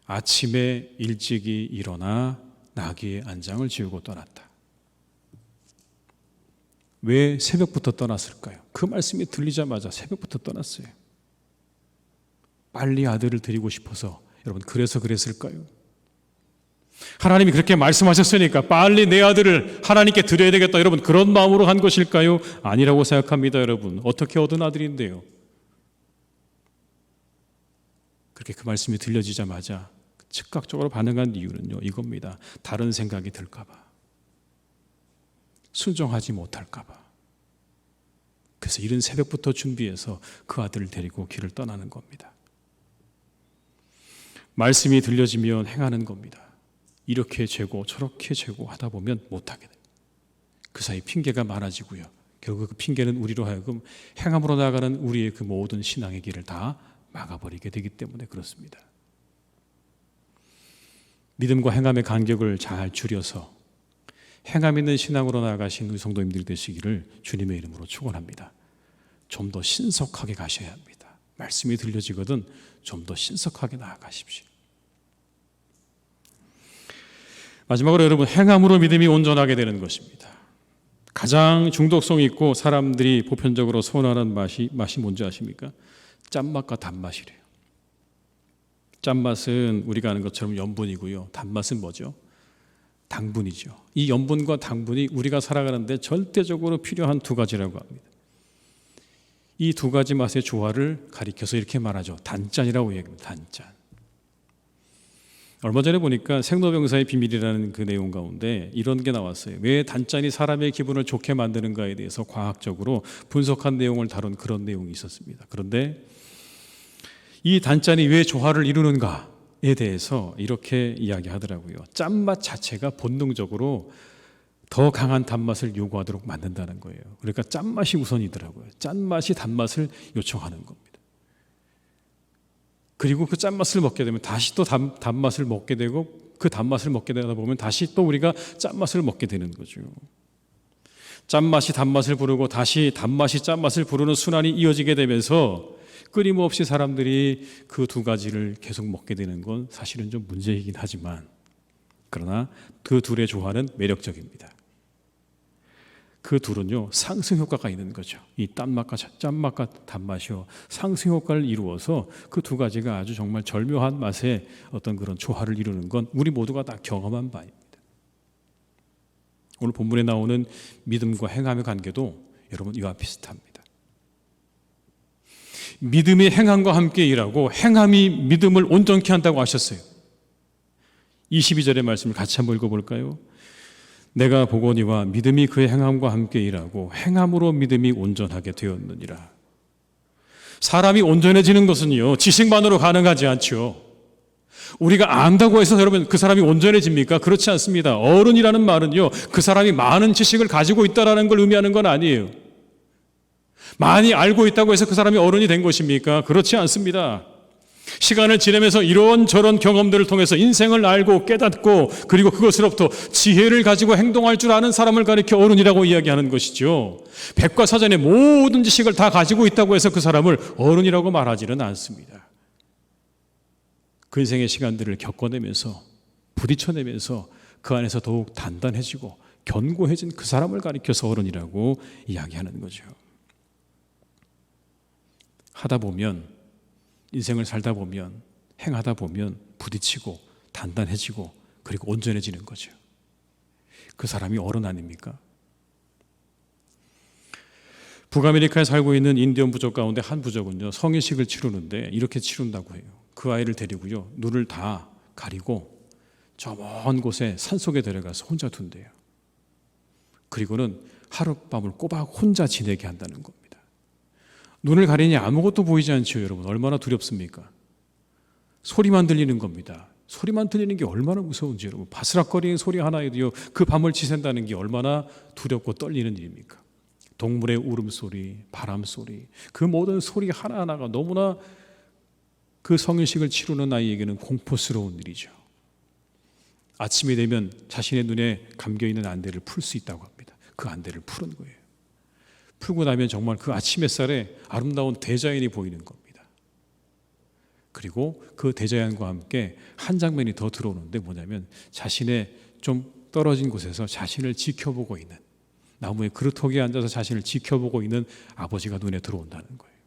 아침에 일찍이 일어나 나귀의 안장을 지우고 떠났다. 왜 새벽부터 떠났을까요? 그 말씀이 들리자마자 새벽부터 떠났어요. 빨리 아들을 드리고 싶어서. 여러분, 그래서 그랬을까요? 하나님이 그렇게 말씀하셨으니까 빨리 내 아들을 하나님께 드려야 되겠다, 여러분, 그런 마음으로 한 것일까요? 아니라고 생각합니다. 여러분, 어떻게 얻은 아들인데요? 그렇게 그 말씀이 들려지자마자 즉각적으로 반응한 이유는요, 이겁니다. 다른 생각이 들까 봐, 순종하지 못할까 봐. 그래서 이른 새벽부터 준비해서 그 아들을 데리고 길을 떠나는 겁니다. 말씀이 들려지면 행하는 겁니다. 이렇게 재고 저렇게 재고 하다 보면 못하게 돼요. 그 사이 핑계가 많아지고요. 결국 그 핑계는 우리로 하여금 행함으로 나아가는 우리의 그 모든 신앙의 길을 다 막아버리게 되기 때문에 그렇습니다. 믿음과 행함의 간격을 잘 줄여서 행함 있는 신앙으로 나아가신 우리 성도님들이 되시기를 주님의 이름으로 축원합니다. 좀 더 신속하게 가셔야 합니다. 말씀이 들려지거든 좀 더 신속하게 나아가십시오. 마지막으로 여러분, 행함으로 믿음이 온전하게 되는 것입니다. 가장 중독성 있고 사람들이 보편적으로 선호하는 맛이 뭔지 아십니까? 짠맛과 단맛이래요. 짠맛은 우리가 아는 것처럼 염분이고요. 단맛은 뭐죠? 당분이죠. 이 염분과 당분이 우리가 살아가는데 절대적으로 필요한 두 가지라고 합니다. 이 두 가지 맛의 조화를 가리켜서 이렇게 말하죠. 단짠이라고 얘기합니다. 단짠. 얼마 전에 보니까 생로병사의 비밀이라는 그 내용 가운데 이런 게 나왔어요. 왜 단짠이 사람의 기분을 좋게 만드는가에 대해서 과학적으로 분석한 내용을 다룬 그런 내용이 있었습니다. 그런데 이 단짠이 왜 조화를 이루는가에 대해서 이렇게 이야기하더라고요. 짠맛 자체가 본능적으로 더 강한 단맛을 요구하도록 만든다는 거예요. 그러니까 짠맛이 우선이더라고요. 짠맛이 단맛을 요청하는 겁니다. 그리고 그 짠맛을 먹게 되면 다시 또 단맛을 먹게 되고 그 단맛을 먹게 되다 보면 다시 또 우리가 짠맛을 먹게 되는 거죠. 짠맛이 단맛을 부르고 다시 단맛이 짠맛을 부르는 순환이 이어지게 되면서 끊임없이 사람들이 그 두 가지를 계속 먹게 되는 건 사실은 좀 문제이긴 하지만 그러나 그 둘의 조화는 매력적입니다. 그 둘은요 상승 효과가 있는 거죠. 이 짠맛과 단맛이요 상승 효과를 이루어서 그 두 가지가 아주 정말 절묘한 맛의 어떤 그런 조화를 이루는 건 우리 모두가 다 경험한 바입니다. 오늘 본문에 나오는 믿음과 행함의 관계도 여러분 이와 비슷합니다. 믿음이 행함과 함께 일하고 행함이 믿음을 온전케 한다고 하셨어요. 22절의 말씀을 같이 한번 읽어볼까요? 내가 보거니와 믿음이 그의 행함과 함께 일하고 행함으로 믿음이 온전하게 되었느니라. 사람이 온전해지는 것은요 지식만으로 가능하지 않죠. 우리가 안다고 해서 여러분 그 사람이 온전해집니까? 그렇지 않습니다. 어른이라는 말은요 그 사람이 많은 지식을 가지고 있다는 걸 의미하는 건 아니에요. 많이 알고 있다고 해서 그 사람이 어른이 된 것입니까? 그렇지 않습니다. 시간을 지내면서 이런저런 경험들을 통해서 인생을 알고 깨닫고 그리고 그것으로부터 지혜를 가지고 행동할 줄 아는 사람을 가리켜 어른이라고 이야기하는 것이죠. 백과사전의 모든 지식을 다 가지고 있다고 해서 그 사람을 어른이라고 말하지는 않습니다. 그 인생의 시간들을 겪어내면서 부딪혀내면서 그 안에서 더욱 단단해지고 견고해진 그 사람을 가리켜서 어른이라고 이야기하는 거죠. 하다 보면 인생을 살다 보면 행하다 보면 부딪히고 단단해지고 그리고 온전해지는 거죠. 그 사람이 어른 아닙니까? 북아메리카에 살고 있는 인디언 부족 가운데 한 부족은요 성인식을 치르는데 이렇게 치른다고 해요. 그 아이를 데리고요 눈을 다 가리고 저 먼 곳에 산속에 데려가서 혼자 둔대요. 그리고는 하룻밤을 꼬박 혼자 지내게 한다는 겁니다. 눈을 가리니 아무것도 보이지 않죠. 여러분 얼마나 두렵습니까? 소리만 들리는 겁니다. 소리만 들리는 게 얼마나 무서운지 여러분 바스락거리는 소리 하나에도요 그 밤을 지샌다는 게 얼마나 두렵고 떨리는 일입니까? 동물의 울음소리, 바람소리 그 모든 소리 하나하나가 너무나 그 성인식을 치르는 아이에게는 공포스러운 일이죠. 아침이 되면 자신의 눈에 감겨있는 안대를 풀 수 있다고 합니다. 그 안대를 푸는 거예요. 풀고 나면 정말 그 아침 햇살에 아름다운 대자연이 보이는 겁니다. 그리고 그 대자연과 함께 한 장면이 더 들어오는데 뭐냐면 자신의 좀 떨어진 곳에서 자신을 지켜보고 있는 나무의 그루터기에 앉아서 자신을 지켜보고 있는 아버지가 눈에 들어온다는 거예요.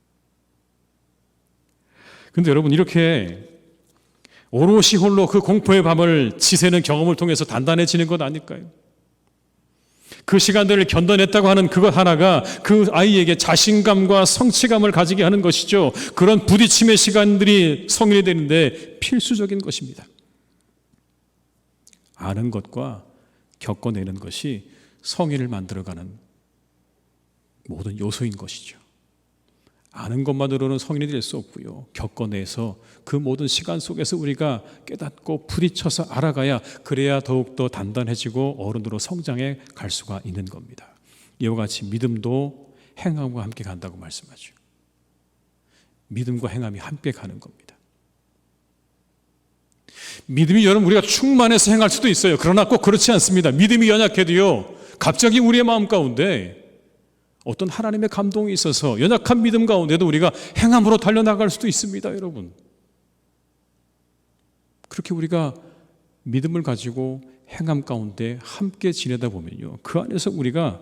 그런데 여러분 이렇게 오롯이 홀로 그 공포의 밤을 지새는 경험을 통해서 단단해지는 것 아닐까요? 그 시간들을 견뎌냈다고 하는 그것 하나가 그 아이에게 자신감과 성취감을 가지게 하는 것이죠. 그런 부딪힘의 시간들이 성인이 되는데 필수적인 것입니다. 아는 것과 겪어내는 것이 성인을 만들어가는 모든 요소인 것이죠. 아는 것만으로는 성인이 될 수 없고요. 겪어내서 그 모든 시간 속에서 우리가 깨닫고 부딪혀서 알아가야 그래야 더욱더 단단해지고 어른으로 성장해 갈 수가 있는 겁니다. 이와 같이 믿음도 행함과 함께 간다고 말씀하죠. 믿음과 행함이 함께 가는 겁니다. 믿음이 여러분 우리가 충만해서 행할 수도 있어요. 그러나 꼭 그렇지 않습니다. 믿음이 연약해도요, 갑자기 우리의 마음 가운데 어떤 하나님의 감동이 있어서 연약한 믿음 가운데도 우리가 행함으로 달려나갈 수도 있습니다, 여러분. 그렇게 우리가 믿음을 가지고 행함 가운데 함께 지내다 보면요, 그 안에서 우리가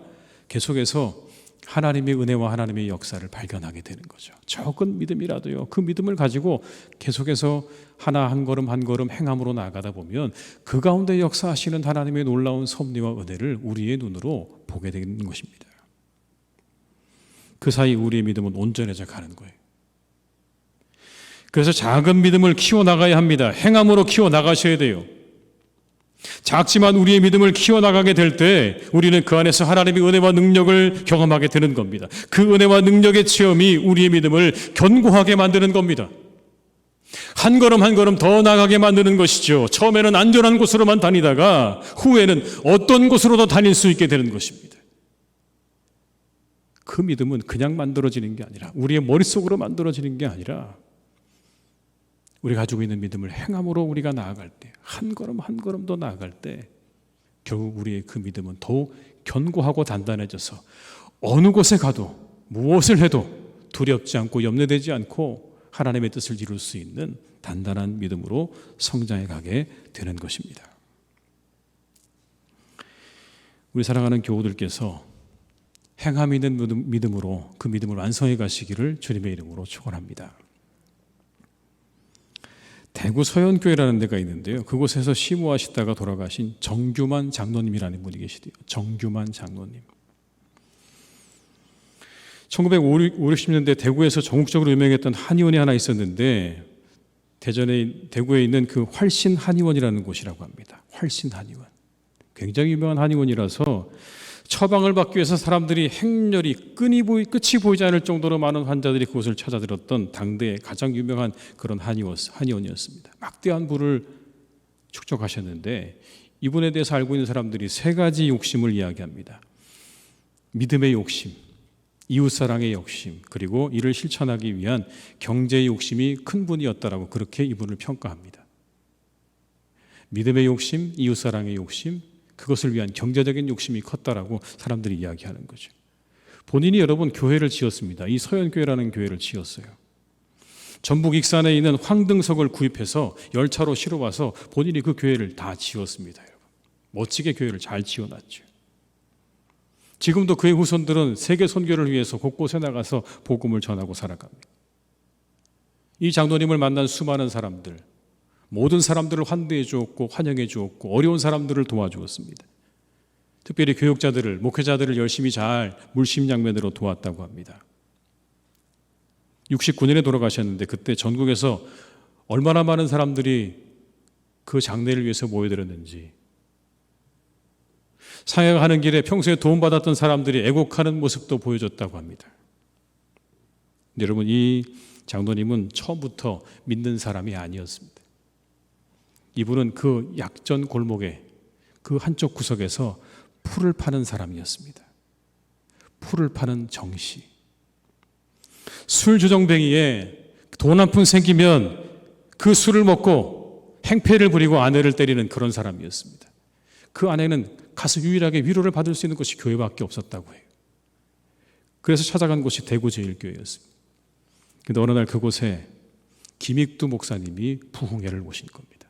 계속해서 하나님의 은혜와 하나님의 역사를 발견하게 되는 거죠. 적은 믿음이라도요, 그 믿음을 가지고 계속해서 하나 한 걸음 한 걸음 행함으로 나아가다 보면 그 가운데 역사하시는 하나님의 놀라운 섭리와 은혜를 우리의 눈으로 보게 되는 것입니다. 그 사이 우리의 믿음은 온전해져 가는 거예요. 그래서 작은 믿음을 키워나가야 합니다. 행함으로 키워나가셔야 돼요. 작지만 우리의 믿음을 키워나가게 될 때 우리는 그 안에서 하나님의 은혜와 능력을 경험하게 되는 겁니다. 그 은혜와 능력의 체험이 우리의 믿음을 견고하게 만드는 겁니다. 한 걸음 한 걸음 더 나가게 만드는 것이죠. 처음에는 안전한 곳으로만 다니다가 후에는 어떤 곳으로도 다닐 수 있게 되는 것입니다. 그 믿음은 그냥 만들어지는 게 아니라, 우리의 머릿속으로 만들어지는 게 아니라, 우리가 가지고 있는 믿음을 행함으로 우리가 나아갈 때, 한 걸음 한 걸음 더 나아갈 때 결국 우리의 그 믿음은 더욱 견고하고 단단해져서 어느 곳에 가도 무엇을 해도 두렵지 않고 염려되지 않고 하나님의 뜻을 이룰 수 있는 단단한 믿음으로 성장해 가게 되는 것입니다. 우리 사랑하는 교우들께서 행함 있는 믿음으로 그 믿음을 완성해 가시기를 주님의 이름으로 축원합니다. 대구 서현교회라는 데가 있는데요, 그곳에서 시무하시다가 돌아가신 정규만 장로님이라는 분이 계시대요. 정규만 장로님. 1950, 60년대 대구에서 전국적으로 유명했던 한의원이 하나 있었는데, 대구에 있는 그 활신 한의원이라는 곳이라고 합니다. 활신 한의원. 굉장히 유명한 한의원이라서 처방을 받기 위해서 사람들이 행렬이 끝이 보이지 않을 정도로 많은 환자들이 그곳을 찾아들었던 당대의 가장 유명한 그런 한의원이었습니다. 막대한 부를 축적하셨는데, 이분에 대해서 알고 있는 사람들이 세 가지 욕심을 이야기합니다. 믿음의 욕심, 이웃사랑의 욕심, 그리고 이를 실천하기 위한 경제의 욕심이 큰 분이었다라고 그렇게 이분을 평가합니다. 믿음의 욕심, 이웃사랑의 욕심, 그것을 위한 경제적인 욕심이 컸다라고 사람들이 이야기하는 거죠. 본인이 여러분 교회를 지었습니다. 이 서현교회라는 교회를 지었어요. 전북 익산에 있는 황등석을 구입해서 열차로 실어와서 본인이 그 교회를 다 지었습니다. 여러분. 멋지게 교회를 잘 지어놨죠. 지금도 그의 후손들은 세계 선교를 위해서 곳곳에 나가서 복음을 전하고 살아갑니다. 이 장로님을 만난 수많은 사람들, 모든 사람들을 환대해 주었고 환영해 주었고 어려운 사람들을 도와주었습니다. 특별히 교육자들을, 목회자들을 열심히 잘 물심양면으로 도왔다고 합니다. 69년에 돌아가셨는데 그때 전국에서 얼마나 많은 사람들이 그 장례를 위해서 모여들었는지, 사역하는 길에 평소에 도움받았던 사람들이 애곡하는 모습도 보여줬다고 합니다. 여러분, 이 장로님은 처음부터 믿는 사람이 아니었습니다. 이분은 그 약전 골목에 그 한쪽 구석에서 풀을 파는 사람이었습니다. 풀을 파는 정시. 술 주정뱅이에 돈 한 푼 생기면 그 술을 먹고 행패를 부리고 아내를 때리는 그런 사람이었습니다. 그 아내는 가서 유일하게 위로를 받을 수 있는 곳이 교회밖에 없었다고 해요. 그래서 찾아간 곳이 대구 제일교회였습니다. 그런데 어느 날 그곳에 김익두 목사님이 부흥회를 오신 겁니다.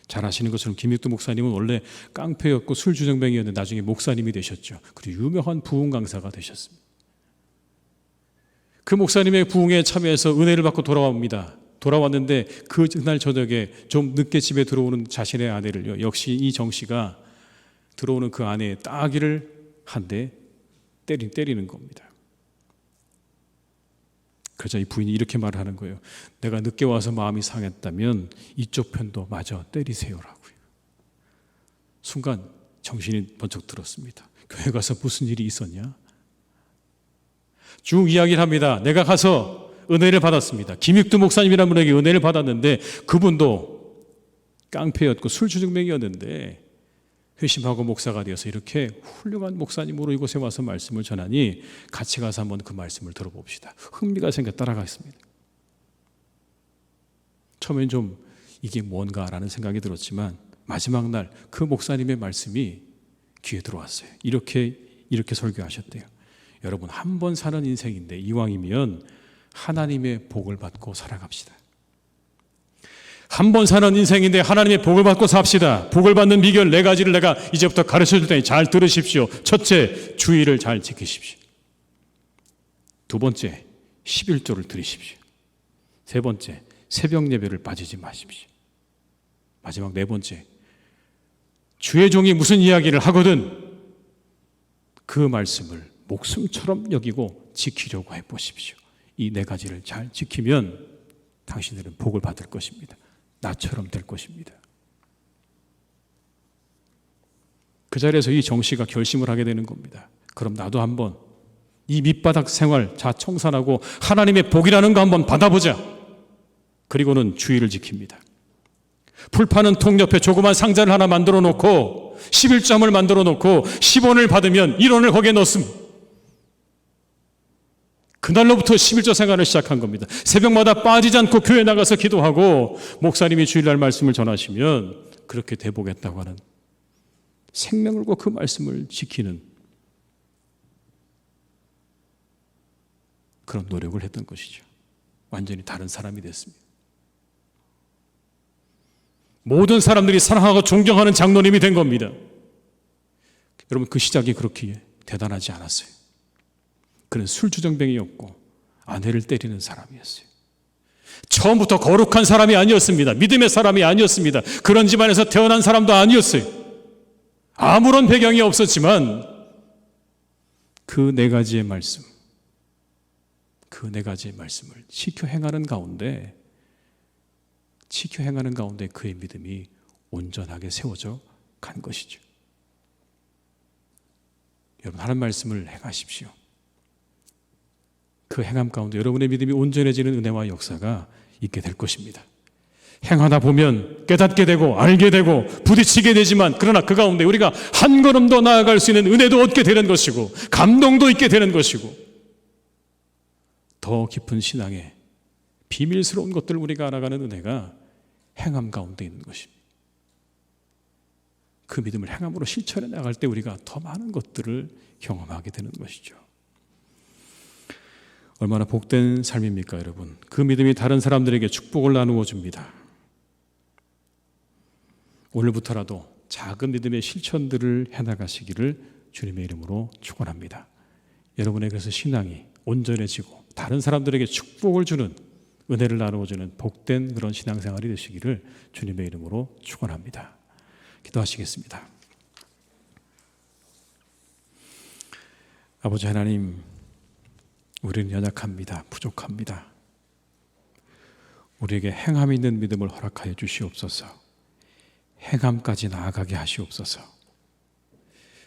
잘 아시는 것처럼 김익두 목사님은 원래 깡패였고 술주정뱅이였는데 나중에 목사님이 되셨죠. 그리고 유명한 부흥 강사가 되셨습니다. 그 목사님의 부흥회에 참여해서 은혜를 받고 돌아옵니다. 돌아왔는데 그날 저녁에 좀 늦게 집에 들어오는 자신의 아내를요, 역시 이 정 씨가 들어오는 그 아내의 따귀를 한 대 때리는 겁니다. 그러자 이 부인이 이렇게 말을 하는 거예요. 내가 늦게 와서 마음이 상했다면 이쪽 편도 마저 때리세요라고요. 순간 정신이 번쩍 들었습니다. 교회 가서 무슨 일이 있었냐? 쭉 이야기를 합니다. 내가 가서 은혜를 받았습니다. 김익두 목사님이라는 분에게 은혜를 받았는데 그분도 깡패였고 술주정뱅이였는데 회심하고 목사가 되어서 이렇게 훌륭한 목사님으로 이곳에 와서 말씀을 전하니 같이 가서 한번 그 말씀을 들어봅시다. 흥미가 생겨 따라가겠습니다. 처음엔 좀 이게 뭔가라는 생각이 들었지만 마지막 날 그 목사님의 말씀이 귀에 들어왔어요. 이렇게 설교하셨대요. 여러분, 한 번 사는 인생인데 이왕이면 하나님의 복을 받고 살아갑시다. 한 번 사는 인생인데 하나님의 복을 받고 삽시다. 복을 받는 비결 4가지를 내가 이제부터 가르쳐 줄 테니 잘 들으십시오. 첫째, 주의를 잘 지키십시오. 두 번째, 11조를 드리십시오. 세 번째, 새벽 예배를 빠지지 마십시오. 마지막 4번째, 주의 종이 무슨 이야기를 하거든 그 말씀을 목숨처럼 여기고 지키려고 해보십시오. 이 4가지를 잘 지키면 당신들은 복을 받을 것입니다. 나처럼 될 것입니다. 그 자리에서 이 정씨가 결심을 하게 되는 겁니다. 그럼 나도 한번 이 밑바닥 생활 자청산하고 하나님의 복이라는 거 한번 받아보자. 그리고는 주의를 지킵니다. 풀 파는 통 옆에 조그만 상자를 하나 만들어 놓고 11점을 만들어 놓고 10원을 받으면 1원을 거기에 넣습니다. 그날로부터 11조 생활을 시작한 겁니다. 새벽마다 빠지지 않고 교회 나가서 기도하고 목사님이 주일날 말씀을 전하시면 그렇게 돼보겠다고 하는 생명을 걸고 그 말씀을 지키는 그런 노력을 했던 것이죠. 완전히 다른 사람이 됐습니다. 모든 사람들이 사랑하고 존경하는 장로님이 된 겁니다. 여러분, 그 시작이 그렇게 대단하지 않았어요. 그는 술주정뱅이였고 아내를 때리는 사람이었어요. 처음부터 거룩한 사람이 아니었습니다. 믿음의 사람이 아니었습니다. 그런 집안에서 태어난 사람도 아니었어요. 아무런 배경이 없었지만 그 4가지의 말씀, 그 4가지의 말씀을 지켜 행하는 가운데 그의 믿음이 온전하게 세워져 간 것이죠. 여러분, 하나님 말씀을 행하십시오. 그 행함 가운데 여러분의 믿음이 온전해지는 은혜와 역사가 있게 될 것입니다. 행하다 보면 깨닫게 되고 알게 되고 부딪히게 되지만 그러나 그 가운데 우리가 한 걸음 더 나아갈 수 있는 은혜도 얻게 되는 것이고 감동도 있게 되는 것이고 더 깊은 신앙의 비밀스러운 것들을 우리가 알아가는 은혜가 행함 가운데 있는 것입니다. 그 믿음을 행함으로 실천해 나갈 때 우리가 더 많은 것들을 경험하게 되는 것이죠. 얼마나 복된 삶입니까, 여러분? 그 믿음이 다른 사람들에게 축복을 나누어 줍니다. 오늘부터라도 작은 믿음의 실천들을 해나가시기를 주님의 이름으로 축원합니다. 여러분의 그래서 신앙이 온전해지고 다른 사람들에게 축복을 주는 은혜를 나누어주는 복된 그런 신앙생활이 되시기를 주님의 이름으로 축원합니다. 기도하시겠습니다. 아버지 하나님, 우리는 연약합니다. 부족합니다. 우리에게 행함 있는 믿음을 허락하여 주시옵소서. 행함까지 나아가게 하시옵소서.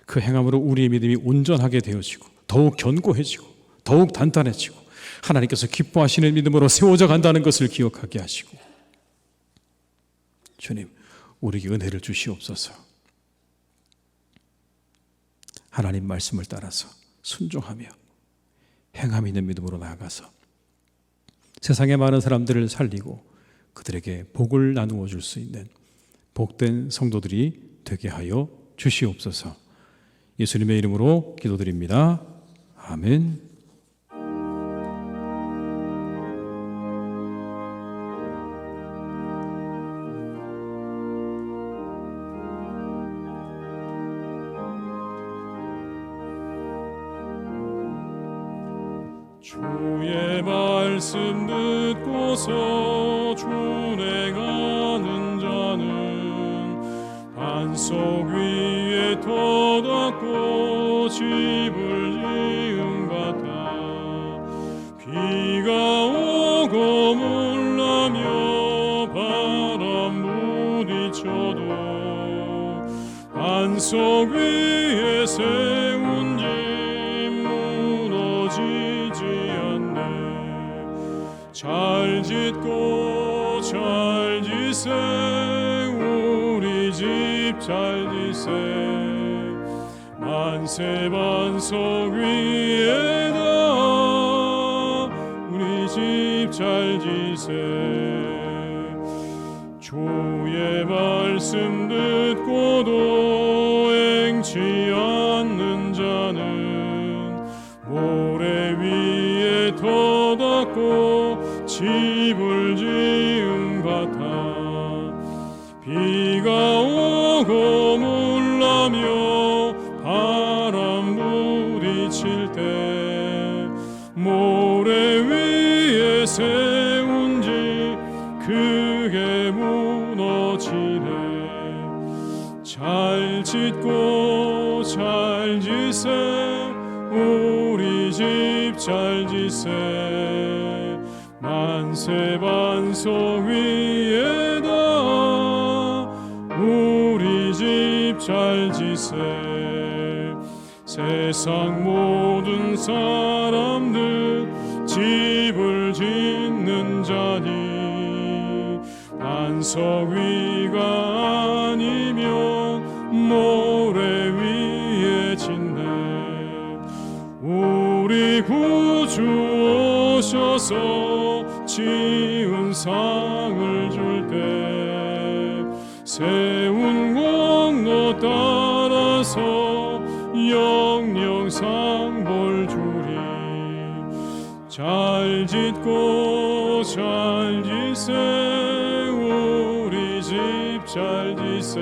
그 행함으로 우리의 믿음이 온전하게 되어지고 더욱 견고해지고 더욱 단단해지고 하나님께서 기뻐하시는 믿음으로 세워져 간다는 것을 기억하게 하시고 주님, 우리에게 은혜를 주시옵소서. 하나님 말씀을 따라서 순종하며 행함 있는 믿음으로 나아가서 세상의 많은 사람들을 살리고 그들에게 복을 나누어 줄 수 있는 복된 성도들이 되게 하여 주시옵소서. 예수님의 이름으로 기도드립니다. 아멘. 주의 말씀 듣고서 준행하는 자는 반석 위에 터닫고 집을 지은 같아. 비가 오고 물나며 바람 부딪혀도 반석 위에 세운 집 잘 짓고 잘 지세 우리 집 잘 지세 만세 반석 위에다 우리 집 잘 지세 주의 말씀 듣고도 행치 않는 자는 모래 위에 터닫고 집을 지은 같아. 비가 오고 물나며 바람 부딪힐 때 모래 위에 세운 집 크게 무너지네. 잘 짓고 잘 지세 우리 집 잘 지세. 만세 반석 위에다 우리 집 잘 지세. 세상 모든 사람들 집을 짓는 자니 반석 위가 아니면 모래 위에 짓네. 우리 구주 오셔서 지은 상을 줄 때 세운 공로 따라서 영영 상볼 주리. 잘 짓고 잘 지세 우리 집 잘 지세.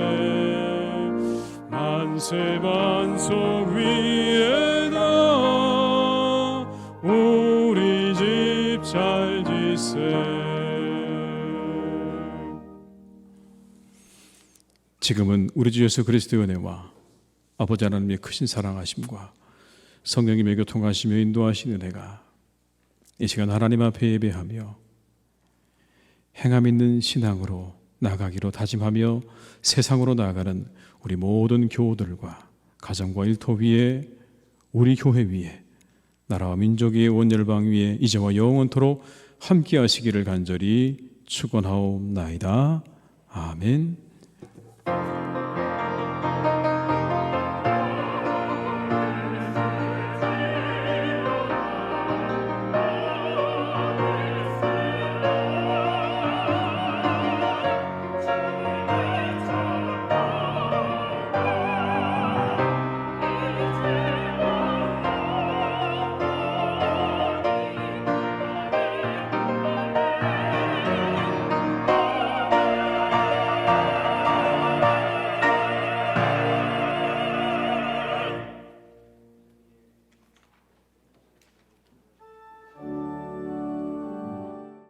만세 반석 위에다 우리 집 잘 지세. 지금은 우리 주 예수 그리스도의 은혜와 아버지 하나님의 크신 사랑하심과 성령님의 교통하시며 인도하시는 은혜가 이 시간 하나님 앞에 예배하며 행함 있는 신앙으로 나가기로 다짐하며 세상으로 나아가는 우리 모든 교우들과 가정과 일터 위에 우리 교회 위에 나라와 민족 위에 온 열방 위에 이제와 영원토록 함께 하시기를 간절히 축원하옵나이다. 아멘.